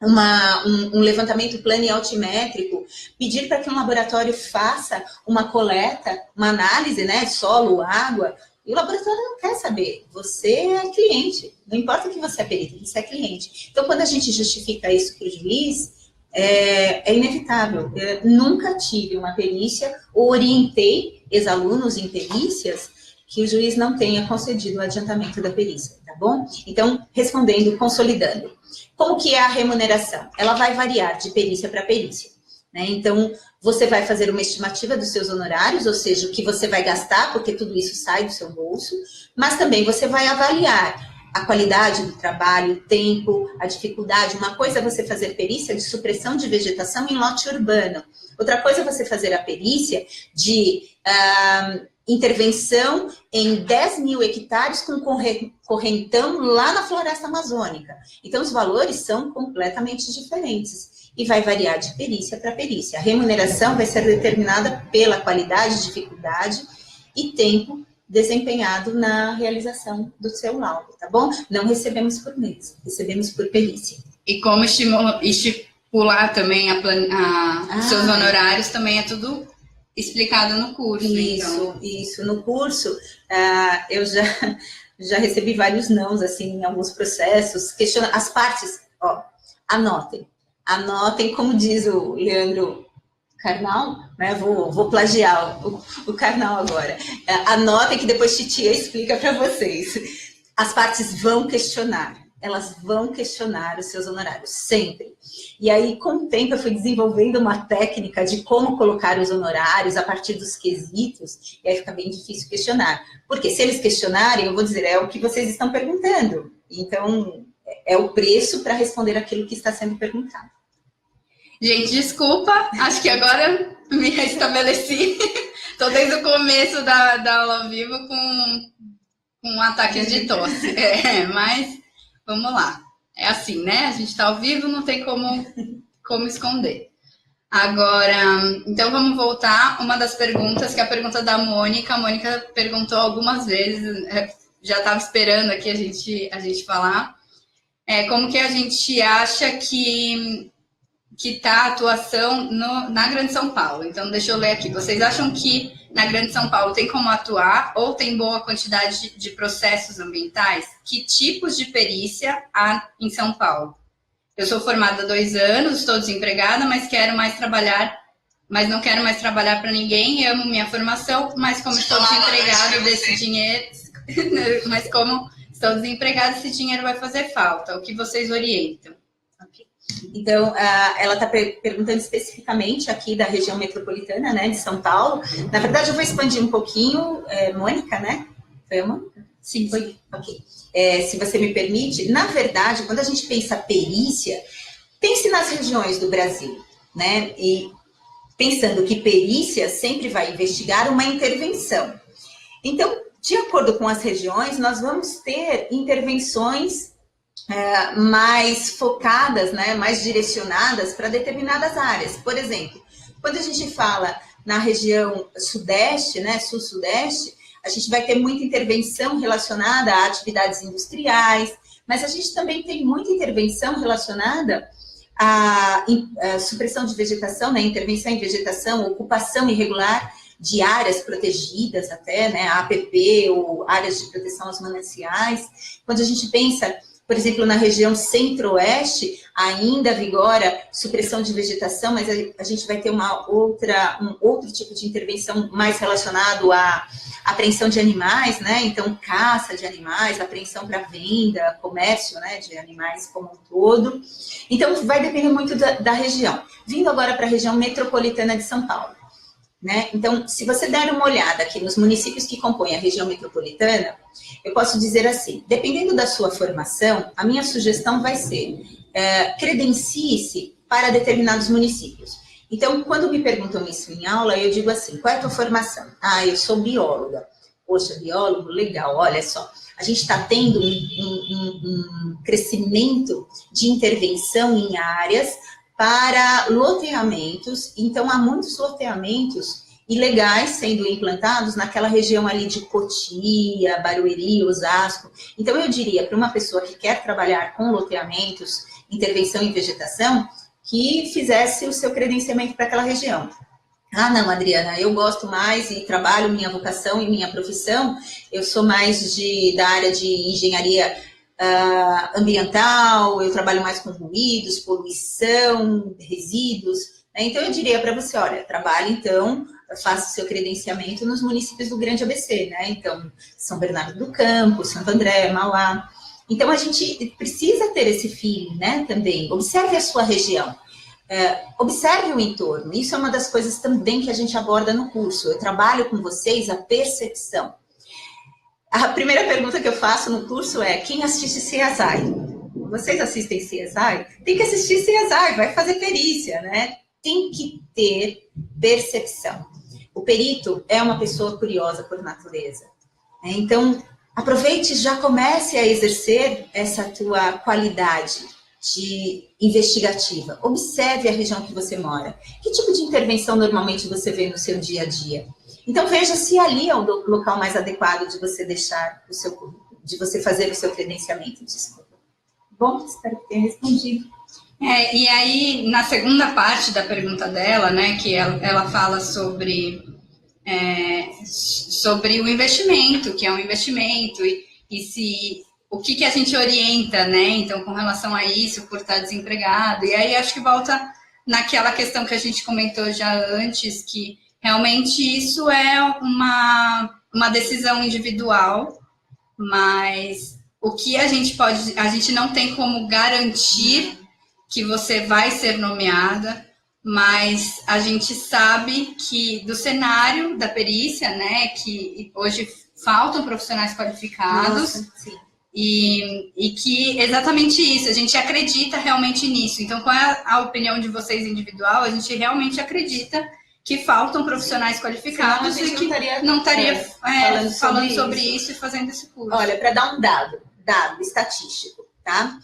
Speaker 3: um levantamento plano e altimétrico, pedir para que um laboratório faça uma coleta, uma análise, né, de solo, água, e o laboratório não quer saber. Você é cliente, não importa que você é perito, você é cliente. Então, quando a gente justifica isso para o juiz, é inevitável. Eu nunca tive uma perícia, ou orientei ex-alunos em perícias, que o juiz não tenha concedido o adiantamento da perícia, tá bom? Então, respondendo, consolidando. Como que é a remuneração? Ela vai variar de perícia para perícia, né? Então, você vai fazer uma estimativa dos seus honorários, ou seja, o que você vai gastar, porque tudo isso sai do seu bolso, mas também você vai avaliar a qualidade do trabalho, o tempo, a dificuldade. Uma coisa é você fazer perícia de supressão de vegetação em lote urbano. Outra coisa é você fazer a perícia de intervenção em 10 mil hectares com correntão lá na floresta amazônica. Então, os valores são completamente diferentes e vai variar de perícia para perícia. A remuneração vai ser determinada pela qualidade, dificuldade e tempo desempenhado na realização do seu laudo, tá bom? Não recebemos por mês, recebemos por perícia.
Speaker 1: E como estipular também os seus honorários, também é tudo explicado no curso.
Speaker 3: Isso. No curso, eu já recebi vários nãos, assim, em alguns processos. As partes, anotem, como diz o Leandro Carnal, né? Vou plagiar o Carnal agora. Anotem que depois Titia explica para vocês. As partes vão questionar. Elas vão questionar os seus honorários, sempre. E aí, com o tempo, eu fui desenvolvendo uma técnica de como colocar os honorários a partir dos quesitos, e aí fica bem difícil questionar. Porque se eles questionarem, eu vou dizer, é o que vocês estão perguntando. Então, é o preço para responder aquilo que está sendo perguntado.
Speaker 1: Gente, desculpa, acho que agora me restabeleci. Estou desde o começo da aula ao vivo com ataques de tosse. Mas... vamos lá. É assim, né? A gente está ao vivo, não tem como esconder. Agora, então vamos voltar. Uma das perguntas, que é a pergunta da Mônica. A Mônica perguntou algumas vezes, já estava esperando aqui a gente falar. Como que a gente acha que está a atuação na Grande São Paulo? Então, deixa eu ler aqui. Vocês acham que na Grande São Paulo tem como atuar ou tem boa quantidade de processos ambientais? Que tipos de perícia há em São Paulo? Eu sou formada há 2 anos, estou desempregada, mas não quero mais trabalhar para ninguém, amo minha formação, mas como estou desempregada desse dinheiro, mas como estou desempregada, esse dinheiro vai fazer falta. O que vocês orientam?
Speaker 3: Então, ela está perguntando especificamente aqui da região metropolitana, né, de São Paulo. Na verdade, eu vou expandir um pouquinho, Mônica, né? Foi a Mônica?
Speaker 1: Sim.
Speaker 3: Foi? Ok. Se você me permite, na verdade, quando a gente pensa perícia, pense nas regiões do Brasil, né? E pensando que perícia sempre vai investigar uma intervenção. Então, de acordo com as regiões, nós vamos ter intervenções mais focadas, né, mais direcionadas para determinadas áreas. Por exemplo, quando a gente fala na região sudeste, né, sul-sudeste, a gente vai ter muita intervenção relacionada a atividades industriais, mas a gente também tem muita intervenção relacionada à supressão de vegetação, né, intervenção em vegetação, ocupação irregular de áreas protegidas até, né, APP ou áreas de proteção aos mananciais. Quando a gente pensa, por exemplo, na região centro-oeste, ainda vigora supressão de vegetação, mas a gente vai ter um outro tipo de intervenção mais relacionado à apreensão de animais, né? Então, caça de animais, apreensão para venda, comércio, né, de animais como um todo. Então, vai depender muito da região. Vindo agora para a região metropolitana de São Paulo, né? Então, se você der uma olhada aqui nos municípios que compõem a região metropolitana, eu posso dizer assim, dependendo da sua formação, a minha sugestão vai ser credencie-se para determinados municípios. Então, quando me perguntam isso em aula, eu digo assim, qual é a tua formação? Eu sou bióloga. Poxa, biólogo, legal, olha só. A gente está tendo um crescimento de intervenção em áreas para loteamentos, então há muitos loteamentos e legais sendo implantados naquela região ali de Cotia, Barueri, Osasco. Então, eu diria para uma pessoa que quer trabalhar com loteamentos, intervenção em vegetação, que fizesse o seu credenciamento para aquela região. Ah, não, Adriana, eu gosto mais e trabalho minha vocação e minha profissão, eu sou mais da área de engenharia ambiental, eu trabalho mais com ruídos, poluição, resíduos, né? Então, eu diria para você, olha, trabalhe então, faça o seu credenciamento nos municípios do Grande ABC, né? Então, São Bernardo do Campo, Santo André, Mauá. Então, a gente precisa ter esse feeling, né, também. Observe a sua região. Observe o entorno. Isso é uma das coisas também que a gente aborda no curso. Eu trabalho com vocês a percepção. A primeira pergunta que eu faço no curso é: quem assiste CSI? Vocês assistem CSI? Tem que assistir CSI, vai fazer perícia, né? Tem que ter percepção. O perito é uma pessoa curiosa por natureza, né? Então, aproveite e já comece a exercer essa tua qualidade de investigativa. Observe a região que você mora. Que tipo de intervenção normalmente você vê no seu dia a dia? Então, veja se ali é o local mais adequado de você deixar o seu currículo, de você fazer o seu credenciamento. Desculpa. Bom, espero que tenha respondido.
Speaker 1: E aí, na segunda parte da pergunta dela, né, que ela fala sobre o investimento, que é um investimento, e se o que a gente orienta, né, então, com relação a isso, por estar desempregado. E aí, acho que volta naquela questão que a gente comentou já antes, que realmente isso é uma decisão individual, mas o que a gente não tem como garantir que você vai ser nomeada, mas a gente sabe que do cenário da perícia, né, que hoje faltam profissionais qualificados.
Speaker 3: Nossa, sim.
Speaker 1: E que exatamente isso, a gente acredita realmente nisso. Então, qual é a opinião de vocês individual? A gente realmente acredita que faltam profissionais qualificados e que não estaria falando sobre isso e fazendo esse curso.
Speaker 3: Olha, para dar um dado estatístico, tá?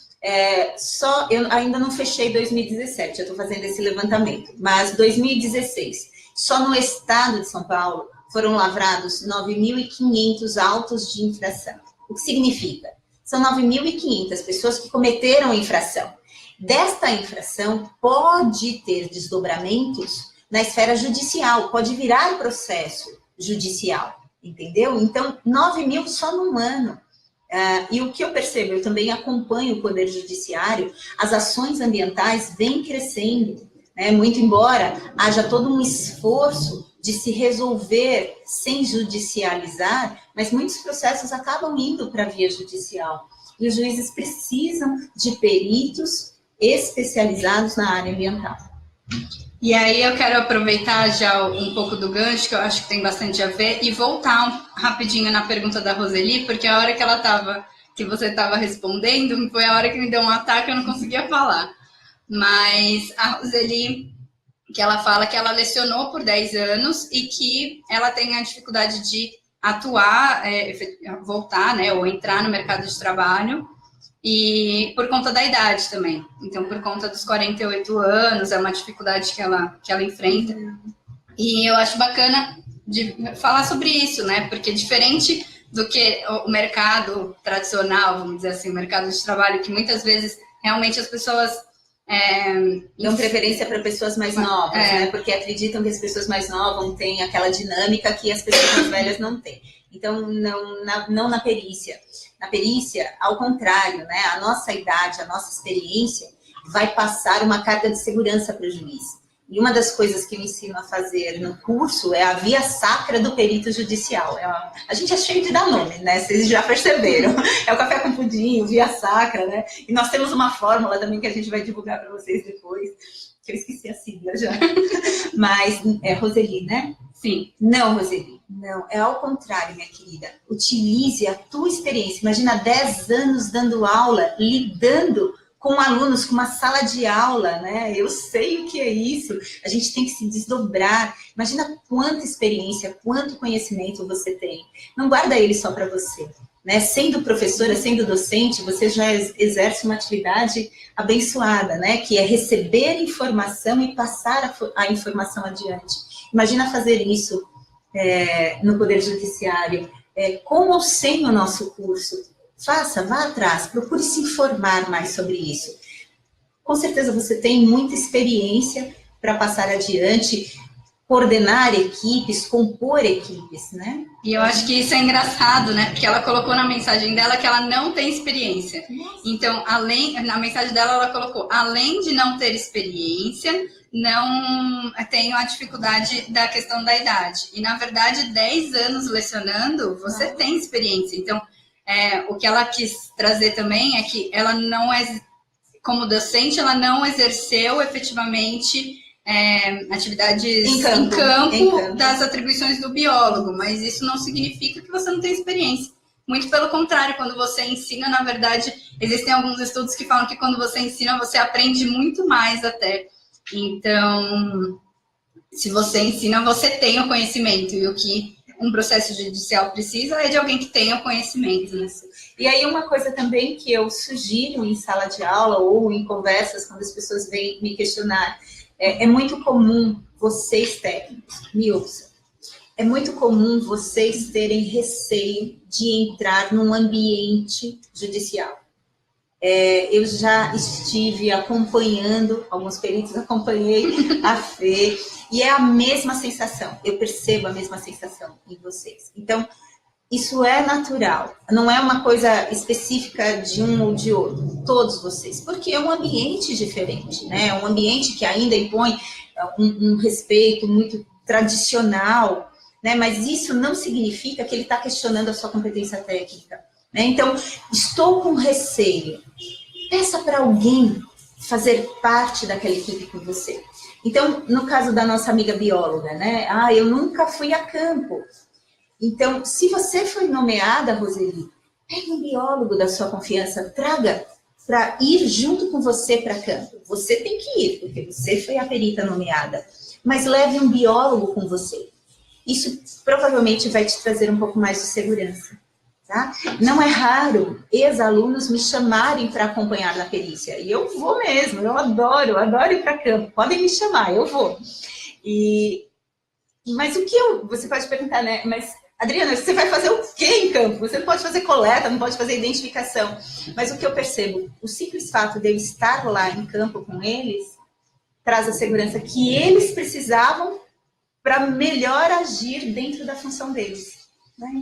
Speaker 3: Eu ainda não fechei 2017, eu estou fazendo esse levantamento, mas 2016, só no estado de São Paulo foram lavrados 9.500 autos de infração. O que significa? São 9.500 pessoas que cometeram infração. Desta infração pode ter desdobramentos na esfera judicial, pode virar processo judicial, entendeu? Então, 9.000 só num ano. E o que eu percebo, eu também acompanho o Poder Judiciário, as ações ambientais vêm crescendo, né? Muito embora haja todo um esforço de se resolver sem judicializar, mas muitos processos acabam indo para a via judicial. E os juízes precisam de peritos especializados na área ambiental.
Speaker 1: E aí eu quero aproveitar já um pouco do gancho, que eu acho que tem bastante a ver, e voltar rapidinho na pergunta da Roseli, porque a hora que você estava respondendo, foi a hora que me deu um ataque, eu não conseguia falar. Mas a Roseli, que ela fala que ela lecionou por 10 anos e que ela tem a dificuldade de atuar, voltar, né, ou entrar no mercado de trabalho, e por conta da idade também. Então, por conta dos 48 anos, é uma dificuldade que ela enfrenta. E eu acho bacana de falar sobre isso, né? Porque diferente do que o mercado tradicional, vamos dizer assim, o mercado de trabalho, que muitas vezes realmente as pessoas
Speaker 3: dão preferência para pessoas mais novas, né? Porque acreditam que as pessoas mais novas têm aquela dinâmica que as pessoas mais velhas não têm. Então, não na perícia. Na perícia, ao contrário, né? A nossa idade, a nossa experiência vai passar uma carga de segurança para o juiz. E uma das coisas que eu ensino a fazer no curso é a via sacra do perito judicial. A gente é cheio de dar nome, né? Vocês já perceberam. É o café com pudim, via sacra, né? E nós temos uma fórmula também que a gente vai divulgar para vocês depois, que eu esqueci a sigla já. Mas é Roseli, né?
Speaker 1: Sim.
Speaker 3: Não, Roseli. Não, é ao contrário, minha querida. Utilize a tua experiência. Imagina 10 anos dando aula, lidando com alunos, com uma sala de aula, né? Eu sei o que é isso. A gente tem que se desdobrar. Imagina quanta experiência, quanto conhecimento você tem. Não guarda ele só para você, né? Sendo professora, sendo docente, você já exerce uma atividade abençoada, né? Que é receber informação e passar a informação adiante. Imagina fazer isso no Poder Judiciário, com ou sem o nosso curso. Faça, vá atrás, procure se informar mais sobre isso. Com certeza você tem muita experiência para passar adiante, coordenar equipes, compor equipes, né?
Speaker 1: E eu acho que isso é engraçado, né? Porque ela colocou na mensagem dela que ela não tem experiência. Então, na mensagem dela, ela colocou, além de não ter experiência, não tenho a dificuldade da questão da idade. E, na verdade, 10 anos lecionando, você tem experiência. Então, o que ela quis trazer também é que ela não é, como docente, ela não exerceu efetivamente atividades em campo das atribuições do biólogo, mas isso não significa que você não tem experiência. Muito pelo contrário, quando você ensina, na verdade, existem alguns estudos que falam que quando você ensina, você aprende muito mais até. Então, se você ensina, você tem o conhecimento, e o que um processo judicial precisa é de alguém que tenha o conhecimento. Né?
Speaker 2: E aí uma coisa também que eu sugiro em sala de aula ou em conversas, quando as pessoas vêm me questionar, é muito comum vocês técnicos, me ouçam, é muito comum vocês terem receio de entrar num ambiente judicial. Eu já estive acompanhando, alguns peritos acompanhei a Fê, e é a mesma sensação, eu percebo a mesma sensação em vocês. Então, isso é natural, não é uma coisa específica de um ou de outro, todos vocês, porque é um ambiente diferente, né? É um ambiente que ainda impõe um respeito muito tradicional, né? Mas isso não significa que ele está questionando a sua competência técnica, né? Então, estou com receio, peça para alguém fazer parte daquela equipe com você. Então, no caso da nossa amiga bióloga, né? Eu nunca fui a campo. Então, se você foi nomeada, Roseli, pegue um biólogo da sua confiança, traga para ir junto com você para campo. Você tem que ir, porque você foi a perita nomeada. Mas leve um biólogo com você. Isso provavelmente vai te trazer um pouco mais de segurança. Tá? Não é raro ex-alunos me chamarem para acompanhar na perícia. E eu vou mesmo, eu adoro ir para campo. Podem me chamar, eu vou. Mas o que você pode perguntar, né? Mas, Adriana, você vai fazer o quê em campo? Você não pode fazer coleta, não pode fazer identificação. Mas o que eu percebo, o simples fato de eu estar lá em campo com eles, traz a segurança que eles precisavam para melhor agir dentro da função deles.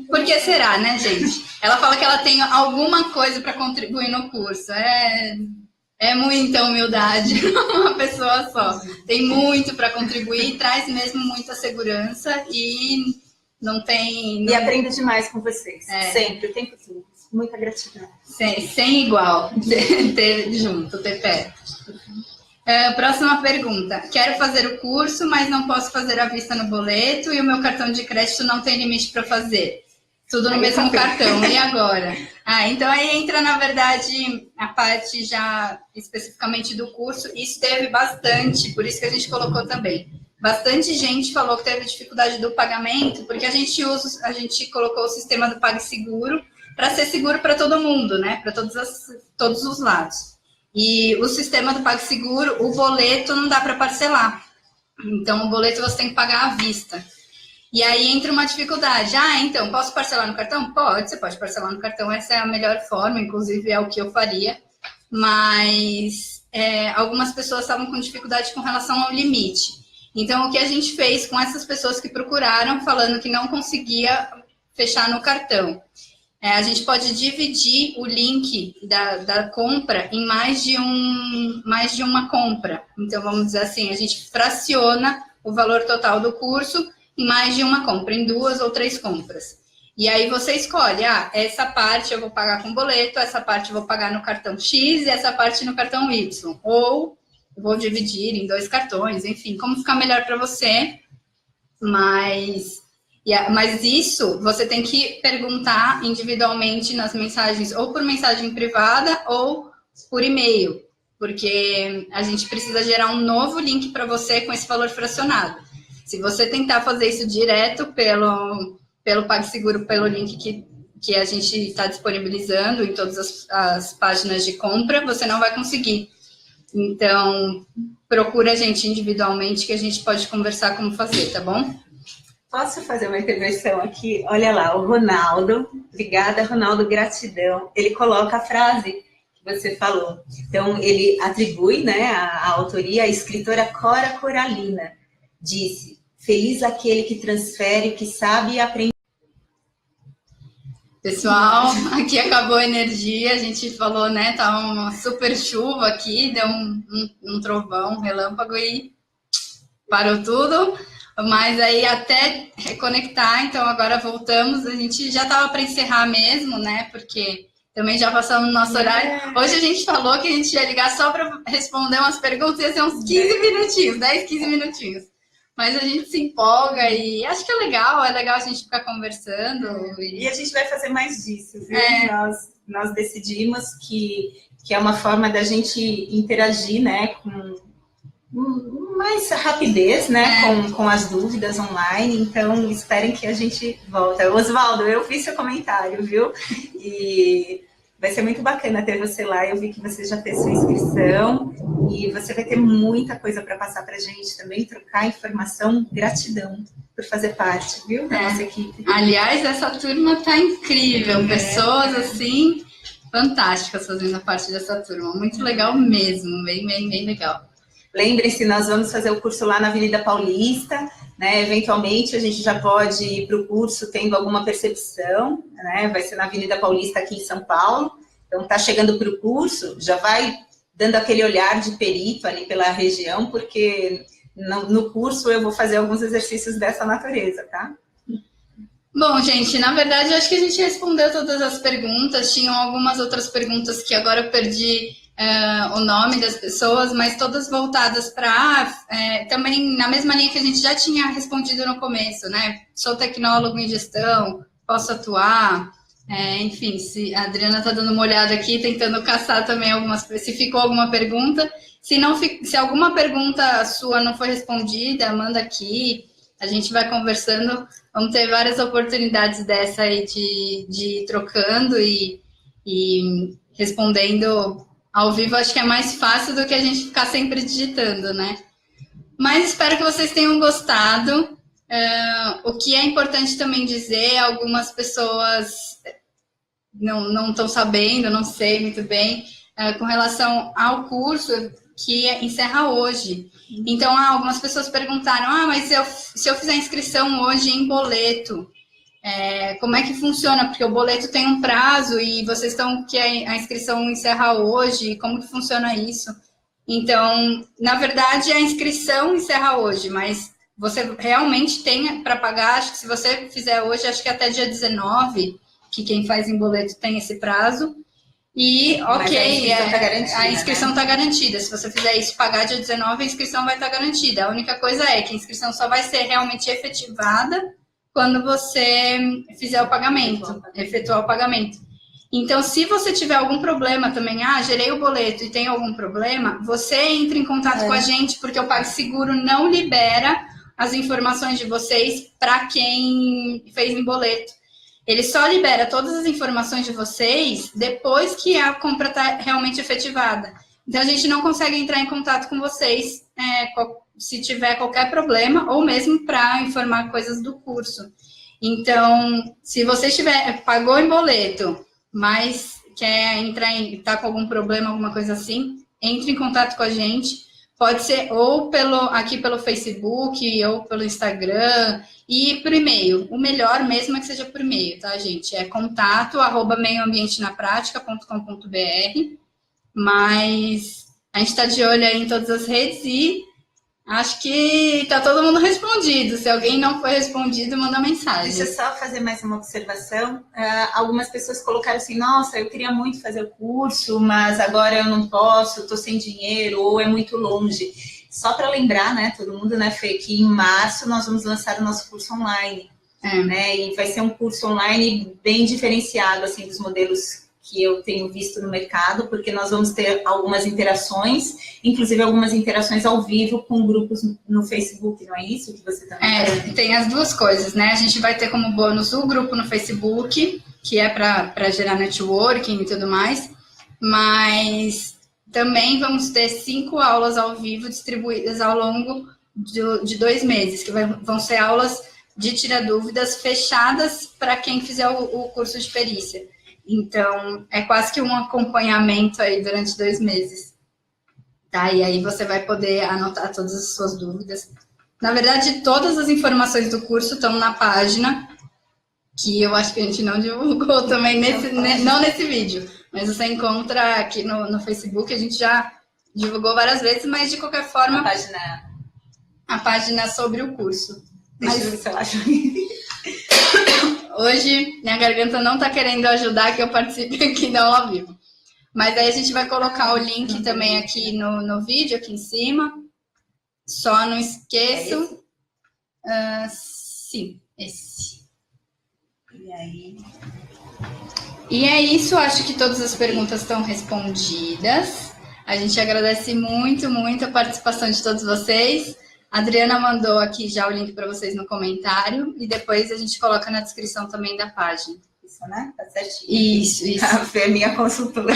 Speaker 1: Por que será, né, gente? Ela fala que ela tem alguma coisa para contribuir no curso. É muita humildade, uma pessoa só. Tem muito para contribuir, traz mesmo muita segurança e não tem...
Speaker 2: E aprendo demais com vocês, sempre, o tempo todo. Muita gratidão.
Speaker 1: Sem igual, ter junto, ter perto. Próxima pergunta. Quero fazer o curso, mas não posso fazer à vista no boleto e o meu cartão de crédito não tem limite para fazer. Tudo no mesmo cartão. E agora? Então aí entra, na verdade, a parte já especificamente do curso. Isso teve bastante, por isso que a gente colocou também. Bastante gente falou que teve dificuldade do pagamento, porque a gente colocou o sistema do PagSeguro para ser seguro para todo mundo, né? Para todos os lados. E o sistema do PagSeguro, o boleto não dá para parcelar. Então, o boleto você tem que pagar à vista. E aí entra uma dificuldade. Então, posso parcelar no cartão? Pode, você pode parcelar no cartão. Essa é a melhor forma, inclusive é o que eu faria. Mas algumas pessoas estavam com dificuldade com relação ao limite. Então, o que a gente fez com essas pessoas que procuraram, falando que não conseguia fechar no cartão? A gente pode dividir o link da compra em mais de uma compra. Então, vamos dizer assim, a gente fraciona o valor total do curso em mais de uma compra, em 2 ou 3 compras. E aí você escolhe, essa parte eu vou pagar com boleto, essa parte eu vou pagar no cartão X e essa parte no cartão Y. Ou vou dividir em 2 cartões, enfim, como ficar melhor para você. Mas isso você tem que perguntar individualmente nas mensagens, ou por mensagem privada ou por e-mail, porque a gente precisa gerar um novo link para você com esse valor fracionado. Se você tentar fazer isso direto pelo PagSeguro, pelo link que a gente está disponibilizando em todas as páginas de compra, você não vai conseguir. Então, procura a gente individualmente que a gente pode conversar como fazer, tá bom?
Speaker 2: Posso fazer uma intervenção aqui? Olha lá, o Ronaldo. Obrigada, Ronaldo, gratidão. Ele coloca a frase que você falou. Então, ele atribui, né, a autoria à escritora Cora Coralina. Disse, feliz aquele que transfere o que sabe e aprende.
Speaker 1: Pessoal, aqui acabou a energia, a gente falou, né, tá uma super chuva aqui, deu um trovão, um relâmpago e parou tudo, mas aí até reconectar, então agora voltamos, a gente já tava para encerrar mesmo, né, porque também já passamos no nosso horário. Hoje a gente falou que a gente ia ligar só para responder umas perguntas, ia ser uns 15 minutinhos, 10, 15 minutinhos. Mas a gente se empolga e acho que é legal a gente ficar conversando.
Speaker 2: E a gente vai fazer mais disso, viu? Nós decidimos que é uma forma da gente interagir, né, com mais rapidez, né, com as dúvidas online. Então, esperem que a gente volta. Oswaldo, eu vi seu comentário, viu? E vai ser muito bacana ter você lá. Eu vi que você já fez sua inscrição e você vai ter muita coisa para passar para a gente também, trocar informação. Gratidão por fazer parte, viu, da nossa equipe.
Speaker 1: Aliás, essa turma tá incrível. Pessoas, assim, fantásticas fazendo parte dessa turma. Muito legal mesmo, bem, bem, bem legal.
Speaker 2: Lembrem-se, nós vamos fazer o curso lá na Avenida Paulista, né? Eventualmente a gente já pode ir para o curso tendo alguma percepção, né? Vai ser na Avenida Paulista aqui em São Paulo. Então tá chegando para o curso, já vai dando aquele olhar de perito ali pela região, porque no curso eu vou fazer alguns exercícios dessa natureza, tá?
Speaker 1: Bom, gente, na verdade, eu acho que a gente respondeu todas as perguntas. Tinham algumas outras perguntas que agora eu perdi o nome das pessoas, mas todas voltadas para também na mesma linha que a gente já tinha respondido no começo, né? Sou tecnólogo em gestão, posso atuar, enfim, se a Adriana está dando uma olhada aqui, tentando caçar também se ficou alguma pergunta. Se alguma pergunta sua não foi respondida, manda aqui, a gente vai conversando, vamos ter várias oportunidades dessa aí de ir trocando e respondendo ao vivo. Acho que é mais fácil do que a gente ficar sempre digitando, né? Mas espero que vocês tenham gostado. O que é importante também dizer, algumas pessoas não estão sabendo, não sei muito bem, com relação ao curso que encerra hoje. Então, algumas pessoas perguntaram, mas se eu fizer inscrição hoje em boleto, como é que funciona? Porque o boleto tem um prazo e vocês estão que a inscrição encerra hoje, como que funciona isso? Então, na verdade, a inscrição encerra hoje, mas você realmente tem para pagar, acho que se você fizer hoje, acho que até dia 19, que quem faz em boleto tem esse prazo. E, ok, a inscrição está garantida. Se você fizer isso, pagar dia 19, a inscrição vai estar garantida. A única coisa é que a inscrição só vai ser realmente efetivada quando você fizer o pagamento, efetuar o pagamento. Então, se você tiver algum problema também, gerei o boleto e tem algum problema, você entra em contato com a gente, porque o PagSeguro não libera as informações de vocês para quem fez em boleto. Ele só libera todas as informações de vocês depois que a compra está realmente efetivada. Então, a gente não consegue entrar em contato com vocês se tiver qualquer problema, ou mesmo para informar coisas do curso. Então, se você pagou em boleto, mas quer tá com algum problema, alguma coisa assim, entre em contato com a gente. Pode ser ou aqui pelo Facebook, ou pelo Instagram, e por e-mail. O melhor mesmo é que seja por e-mail, tá, gente? É contato@meioambientenapratica.com.br. Mas a gente está de olho aí em todas as redes e acho que está todo mundo respondido. Se alguém não foi respondido, manda mensagem.
Speaker 2: Deixa eu só fazer mais uma observação. Algumas pessoas colocaram assim, nossa, eu queria muito fazer o curso, mas agora eu não posso, estou sem dinheiro, ou é muito longe. Só para lembrar, né, todo mundo, né, Fê, que em março nós vamos lançar o nosso curso online. Né, e vai ser um curso online bem diferenciado, assim, dos modelos que eu tenho visto no mercado, porque nós vamos ter algumas interações, inclusive algumas interações ao vivo com grupos no Facebook, não é isso que você também
Speaker 1: tem as duas coisas, né? A gente vai ter como bônus o grupo no Facebook, que é para gerar networking e tudo mais, mas também vamos ter 5 aulas ao vivo distribuídas ao longo de 2 meses, que vão ser aulas de tirar dúvidas fechadas para quem fizer o curso de perícia. Então, é quase que um acompanhamento aí durante 2 meses. Tá? E aí você vai poder anotar todas as suas dúvidas. Na verdade, todas as informações do curso estão na página, que eu acho que a gente não divulgou também, não nesse vídeo, mas você encontra aqui no Facebook, a gente já divulgou várias vezes, mas de qualquer forma... A página sobre o curso.
Speaker 3: Deixa eu ver se eu acho.
Speaker 1: Hoje, minha garganta não está querendo ajudar que eu participe aqui da aula ao vivo. Mas aí a gente vai colocar o link também aqui no vídeo, aqui em cima. Só não esqueçam. Sim, esse.
Speaker 3: E aí?
Speaker 1: E é isso, acho que todas as perguntas estão respondidas. A gente agradece muito, muito a participação de todos vocês. A Adriana mandou aqui já o link para vocês no comentário e depois a gente coloca na descrição também da página.
Speaker 3: Isso, né? Tá certinho.
Speaker 1: Isso.
Speaker 3: A Fê é minha consultora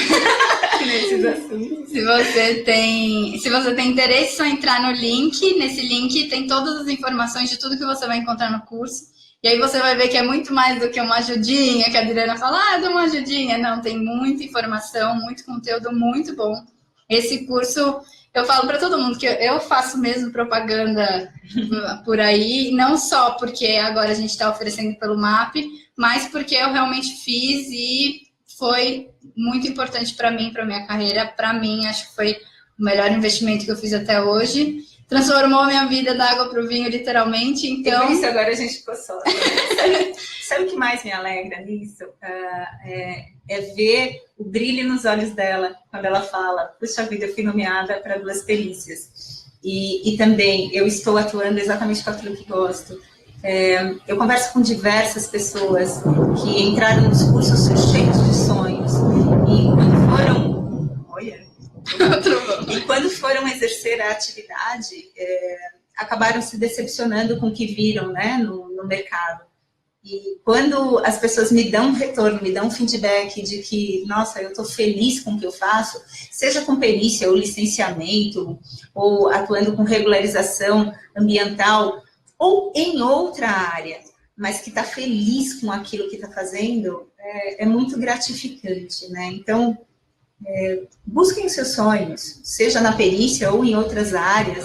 Speaker 3: nesses assuntos.
Speaker 1: Se você tem interesse, é só entrar no link. Nesse link tem todas as informações de tudo que você vai encontrar no curso. E aí você vai ver que é muito mais do que uma ajudinha, que a Adriana fala, dá uma ajudinha. Não, tem muita informação, muito conteúdo muito bom. Esse curso, eu falo para todo mundo que eu faço mesmo propaganda por aí, não só porque agora a gente está oferecendo pelo MAP, mas porque eu realmente fiz e foi muito importante para mim, para minha carreira. Para mim, acho que foi o melhor investimento que eu fiz até hoje. Transformou minha vida da água para o vinho, literalmente. Então,
Speaker 3: e por isso agora a gente ficou só. Sabe o que mais me alegra nisso? É ver o brilho nos olhos dela quando ela fala, puxa vida, eu fui nomeada para 2 perícias. E também eu estou atuando exatamente com aquilo que gosto. Eu converso com diversas pessoas que entraram nos cursos cheios de sonhos e quando foram exercer a atividade, acabaram se decepcionando com o que viram, né, no mercado. E quando as pessoas me dão um retorno, me dão um feedback de que, nossa, eu estou feliz com o que eu faço, seja com perícia ou licenciamento, ou atuando com regularização ambiental, ou em outra área, mas que está feliz com aquilo que está fazendo, é muito gratificante, né? Então, busquem os seus sonhos, seja na perícia ou em outras áreas.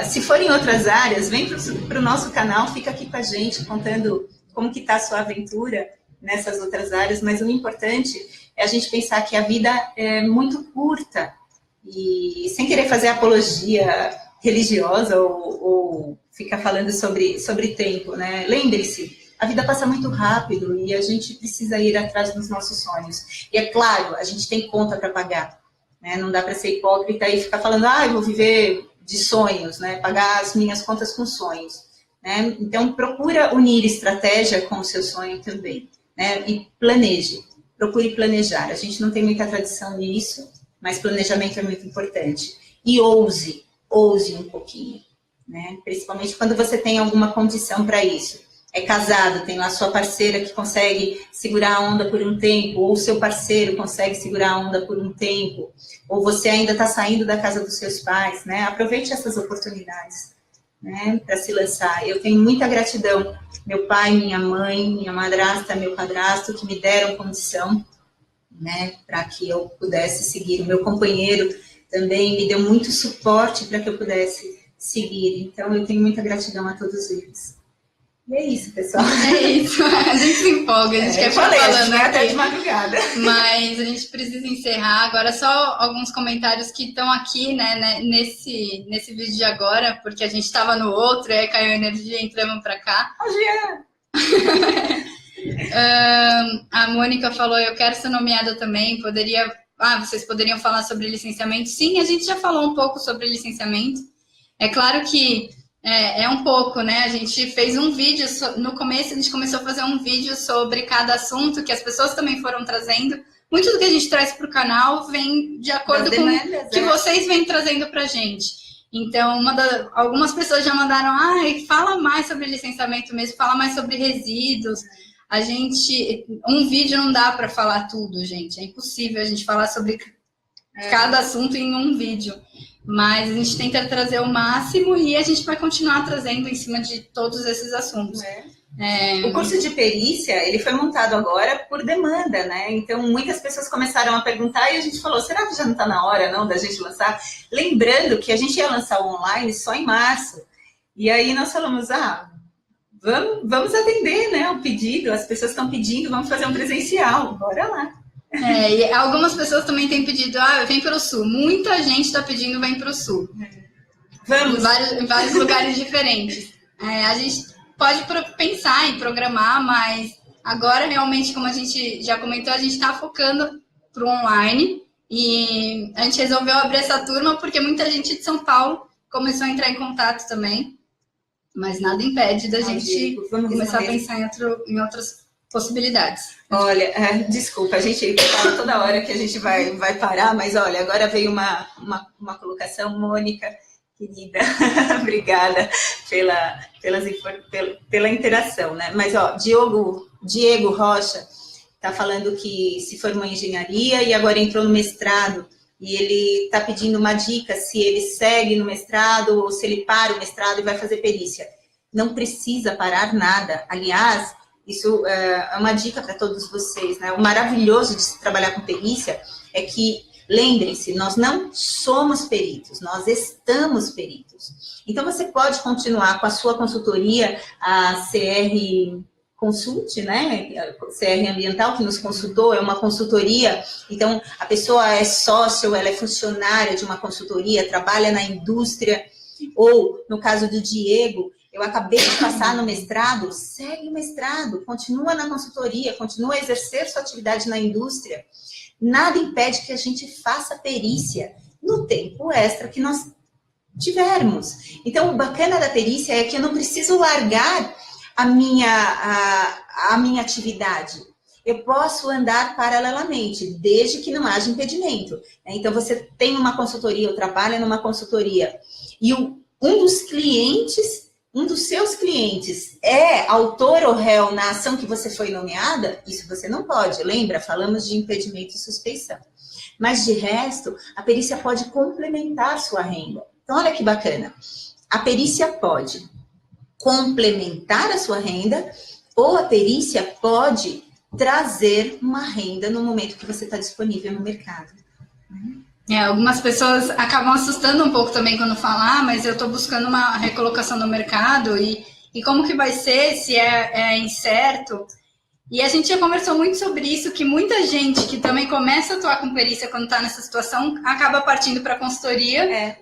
Speaker 3: Se for em outras áreas, vem para o nosso canal, fica aqui com a gente, contando como que está a sua aventura nessas outras áreas, mas o importante é a gente pensar que a vida é muito curta, e sem querer fazer apologia religiosa ou ficar falando sobre tempo, né? Lembre-se, a vida passa muito rápido e a gente precisa ir atrás dos nossos sonhos. E é claro, a gente tem conta para pagar, né? Não dá para ser hipócrita e ficar falando, eu vou viver de sonhos, né? Pagar as minhas contas com sonhos, né? Então, procura unir estratégia com o seu sonho também, né? E planeje, procure planejar. A gente não tem muita tradição nisso, mas planejamento é muito importante. E ouse um pouquinho, né? Principalmente quando você tem alguma condição para isso. É casado, tem lá sua parceira que consegue segurar a onda por um tempo, ou seu parceiro consegue segurar a onda por um tempo, ou você ainda está saindo da casa dos seus pais, né? Aproveite essas oportunidades, né, para se lançar. Eu tenho muita gratidão, meu pai, minha mãe, minha madrasta, meu padrasto, que me deram condição, né, para que eu pudesse seguir. O meu companheiro também me deu muito suporte para que eu pudesse seguir. Então, eu tenho muita gratidão a todos eles. E é isso, pessoal.
Speaker 1: É isso. A gente se empolga, a gente quer ficar falando aqui.
Speaker 3: Até de madrugada.
Speaker 1: Mas a gente precisa encerrar. Agora, só alguns comentários que estão aqui, né, nesse vídeo de agora, porque a gente estava no outro, e aí caiu a energia e entramos para cá. A Mônica falou, eu quero ser nomeada também, vocês poderiam falar sobre licenciamento? Sim, a gente já falou um pouco sobre licenciamento. É claro que é um pouco, né? A gente fez um vídeo, no começo a gente começou a fazer um vídeo sobre cada assunto que as pessoas também foram trazendo. Muito do que a gente traz para o canal vem de acordo com o que vocês vêm trazendo para a gente. Então, algumas pessoas já mandaram, fala mais sobre licenciamento mesmo, fala mais sobre resíduos. Um vídeo não dá para falar tudo, gente. É impossível a gente falar sobre cada assunto em um vídeo. Mas a gente tenta trazer o máximo e a gente vai continuar trazendo em cima de todos esses assuntos.
Speaker 3: O curso de perícia, ele foi montado agora por demanda, né? Então, muitas pessoas começaram a perguntar e a gente falou, será que já não está na hora, não, da gente lançar? Lembrando que a gente ia lançar o online só em março. E aí nós falamos, vamos atender, né, o pedido, as pessoas estão pedindo, vamos fazer um presencial, bora lá.
Speaker 1: E algumas pessoas também têm pedido, vem para o Sul. Muita gente está pedindo, vem para o Sul.
Speaker 3: Vamos.
Speaker 1: Em vários lugares diferentes. A gente pode pensar em programar, mas agora realmente, como a gente já comentou, a gente está focando para o online. E a gente resolveu abrir essa turma porque muita gente de São Paulo começou a entrar em contato também. Mas nada impede da gente começar a pensar em outras possibilidades.
Speaker 3: Olha, desculpa, a gente fala toda hora que a gente vai parar, mas olha, agora veio uma colocação, Mônica, querida, obrigada pela interação, né? Mas, Diego Rocha está falando que se formou em engenharia e agora entrou no mestrado, e ele está pedindo uma dica se ele segue no mestrado ou se ele para o mestrado e vai fazer perícia. Não precisa parar nada. Aliás, isso é uma dica para todos vocês, né? O maravilhoso de se trabalhar com perícia é que, lembrem-se, nós não somos peritos, nós estamos peritos. Então, você pode continuar com a sua consultoria, a CR Consult, né? CR Ambiental, que nos consultou, é uma consultoria. Então, a pessoa é sócio, ela é funcionária de uma consultoria, trabalha na indústria, ou, no caso do Diego, eu acabei de passar no mestrado, segue o mestrado, continua na consultoria, continua a exercer sua atividade na indústria. Nada impede que a gente faça perícia no tempo extra que nós tivermos. Então, o bacana da perícia é que eu não preciso largar a minha atividade. Eu posso andar paralelamente, desde que não haja impedimento. Então, você tem uma consultoria, ou trabalha numa consultoria, e um dos seus clientes é autor ou réu na ação que você foi nomeada, isso você não pode. Lembra? Falamos de impedimento e suspeição. Mas, de resto, a perícia pode complementar sua renda. Então, olha que bacana. A perícia pode complementar a sua renda ou a perícia pode trazer uma renda no momento que você está disponível no mercado.
Speaker 1: Algumas pessoas acabam assustando um pouco também quando falam, mas eu estou buscando uma recolocação no mercado e como que vai ser, se é incerto. E a gente já conversou muito sobre isso, que muita gente que também começa a atuar com perícia quando está nessa situação, acaba partindo para a consultoria,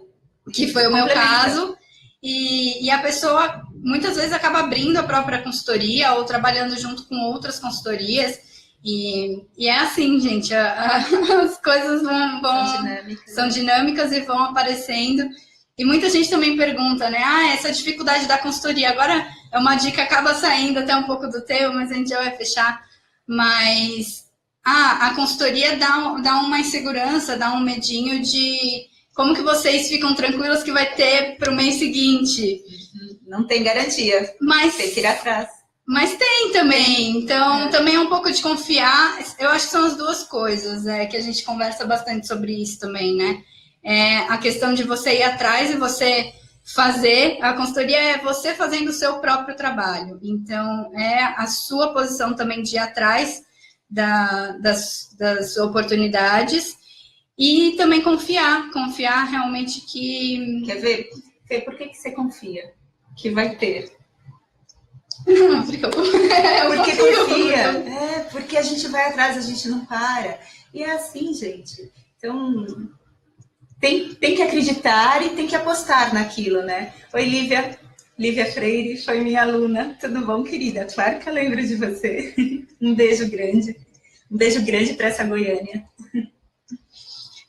Speaker 1: que foi o meu caso, e a pessoa muitas vezes acaba abrindo a própria consultoria ou trabalhando junto com outras consultorias. E é assim, gente, as coisas são dinâmicas e vão aparecendo. E muita gente também pergunta, né? Essa dificuldade da consultoria. Agora é uma dica, acaba saindo até um pouco do tema, mas a gente já vai fechar. Mas a consultoria dá uma insegurança, dá um medinho de como que vocês ficam tranquilos que vai ter para o mês seguinte.
Speaker 3: Não tem garantia,
Speaker 1: mas
Speaker 3: tem que ir atrás.
Speaker 1: Mas tem também, então também é um pouco de confiar. Eu acho que são as duas coisas, que a gente conversa bastante sobre isso também, né? A questão de você ir atrás e você fazer, a consultoria é você fazendo o seu próprio trabalho. Então, é a sua posição também de ir atrás das oportunidades e também confiar realmente que...
Speaker 3: Quer ver? Fê, por que você confia que vai ter? Porque confia. Porque a gente vai atrás, a gente não para. E é assim, gente. Então, tem que acreditar e tem que apostar naquilo, né? Oi, Lívia. Lívia Freire, foi minha aluna. Tudo bom, querida? Claro que eu lembro de você. Um beijo grande. Um beijo grande para essa Goiânia.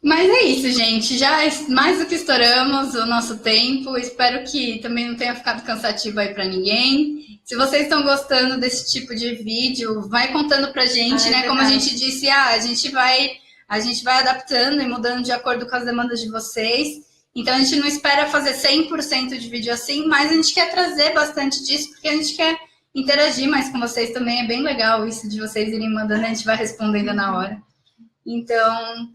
Speaker 1: Mas é isso, gente. Já mais do que estouramos o nosso tempo. Espero que também não tenha ficado cansativo aí para ninguém. Se vocês estão gostando desse tipo de vídeo, vai contando pra gente, né? Como a gente disse, a gente vai adaptando e mudando de acordo com as demandas de vocês. Então, a gente não espera fazer 100% de vídeo assim, mas a gente quer trazer bastante disso, porque a gente quer interagir mais com vocês também. É bem legal isso de vocês irem mandando, a gente vai respondendo na hora. Então,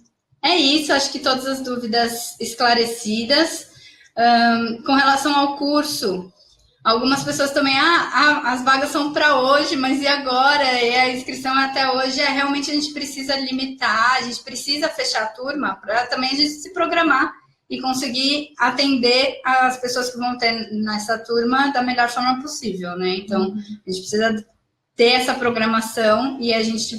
Speaker 1: é isso, acho que todas as dúvidas esclarecidas. Com relação ao curso, algumas pessoas também, as vagas são para hoje, mas e agora? E a inscrição até hoje, realmente a gente precisa limitar, a gente precisa fechar a turma para também a gente se programar e conseguir atender as pessoas que vão ter nessa turma da melhor forma possível, né? Então, a gente precisa ter essa programação e a gente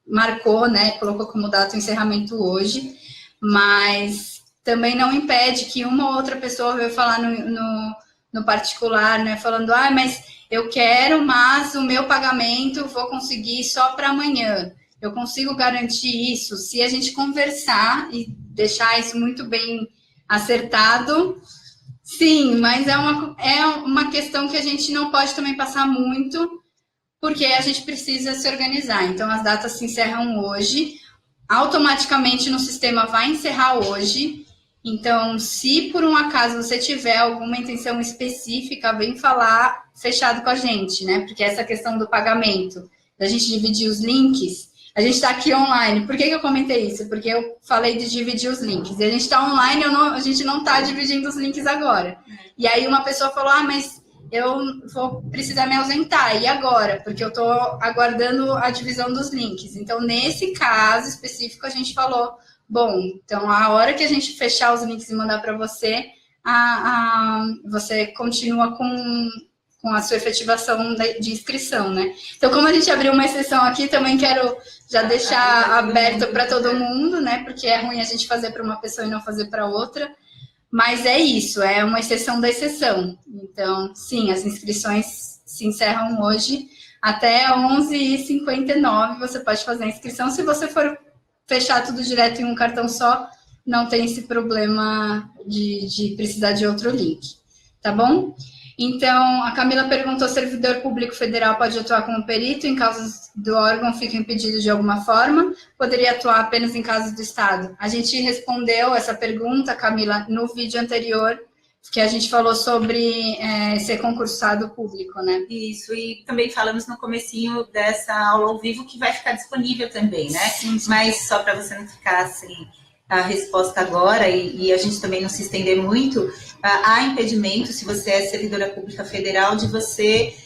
Speaker 1: marcou, né, colocou como data o encerramento hoje, mas também não impede que uma ou outra pessoa veio falar no particular, né, falando, mas eu quero, mas o meu pagamento vou conseguir só para amanhã. Eu consigo garantir isso? Se a gente conversar e deixar isso muito bem acertado, sim, mas é uma questão que a gente não pode também passar muito, porque a gente precisa se organizar. Então, as datas se encerram hoje, automaticamente no sistema vai encerrar hoje. Então, se por um acaso você tiver alguma intenção específica, vem falar fechado com a gente, né? Porque essa questão do pagamento, da gente dividir os links, a gente está aqui online. Por que eu comentei isso? Porque eu falei de dividir os links. E a gente está online, a gente não está dividindo os links agora. E aí uma pessoa falou, mas eu vou precisar me ausentar. E agora? Porque eu estou aguardando a divisão dos links. Então, nesse caso específico, a gente falou, bom, então a hora que a gente fechar os links e mandar para você, você continua com a sua efetivação de inscrição, né? Então, como a gente abriu uma exceção aqui, também quero já deixar aberto para todo mundo, né? Porque é ruim a gente fazer para uma pessoa e não fazer para outra. Mas é isso, é uma exceção da exceção. Então, sim, as inscrições se encerram hoje. Até 11h59 você pode fazer a inscrição. Se você for fechar tudo direto em um cartão só, não tem esse problema de precisar de outro link. Tá bom? Então, a Camila perguntou: servidor público federal pode atuar como perito em casos do órgão fique impedido de alguma forma? Poderia atuar apenas em casos do Estado? A gente respondeu essa pergunta, Camila, no vídeo anterior, que a gente falou sobre ser concursado público, né?
Speaker 3: Isso, e também falamos no comecinho dessa aula ao vivo, que vai ficar disponível também, né?
Speaker 1: Sim.
Speaker 3: Mas só para você não ficar assim, a resposta agora, e a gente também não se estender muito, há impedimento, se você é servidora pública federal, de você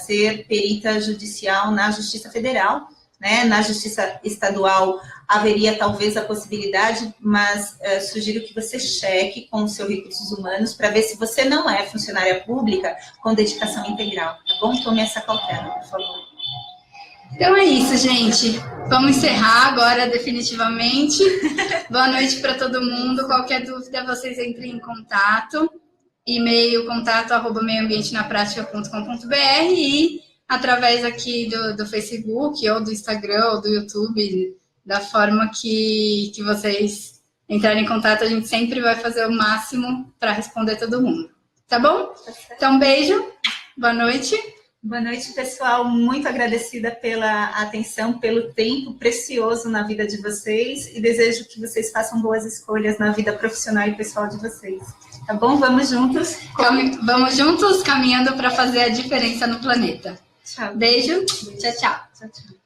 Speaker 3: ser perita judicial na Justiça Federal, né? Na Justiça Estadual haveria talvez a possibilidade, mas sugiro que você cheque com o seu Recursos Humanos para ver se você não é funcionária pública com dedicação integral, tá bom? Tome essa cautela, por favor.
Speaker 1: Então é isso, gente. Vamos encerrar agora definitivamente. Boa noite para todo mundo. Qualquer dúvida, vocês entrem em contato. E-mail contato@meioambientenapratica.com.br e através aqui do Facebook ou do Instagram ou do YouTube, da forma que vocês entrarem em contato, a gente sempre vai fazer o máximo para responder todo mundo. Tá bom? Então, beijo. Boa noite.
Speaker 3: Boa noite, pessoal. Muito agradecida pela atenção, pelo tempo precioso na vida de vocês e desejo que vocês façam boas escolhas na vida profissional e pessoal de vocês. Tá bom? Vamos juntos.
Speaker 1: Vamos juntos caminhando para fazer a diferença no planeta.
Speaker 3: Tchau.
Speaker 1: Beijo. Tchau, tchau.
Speaker 3: Tchau, tchau.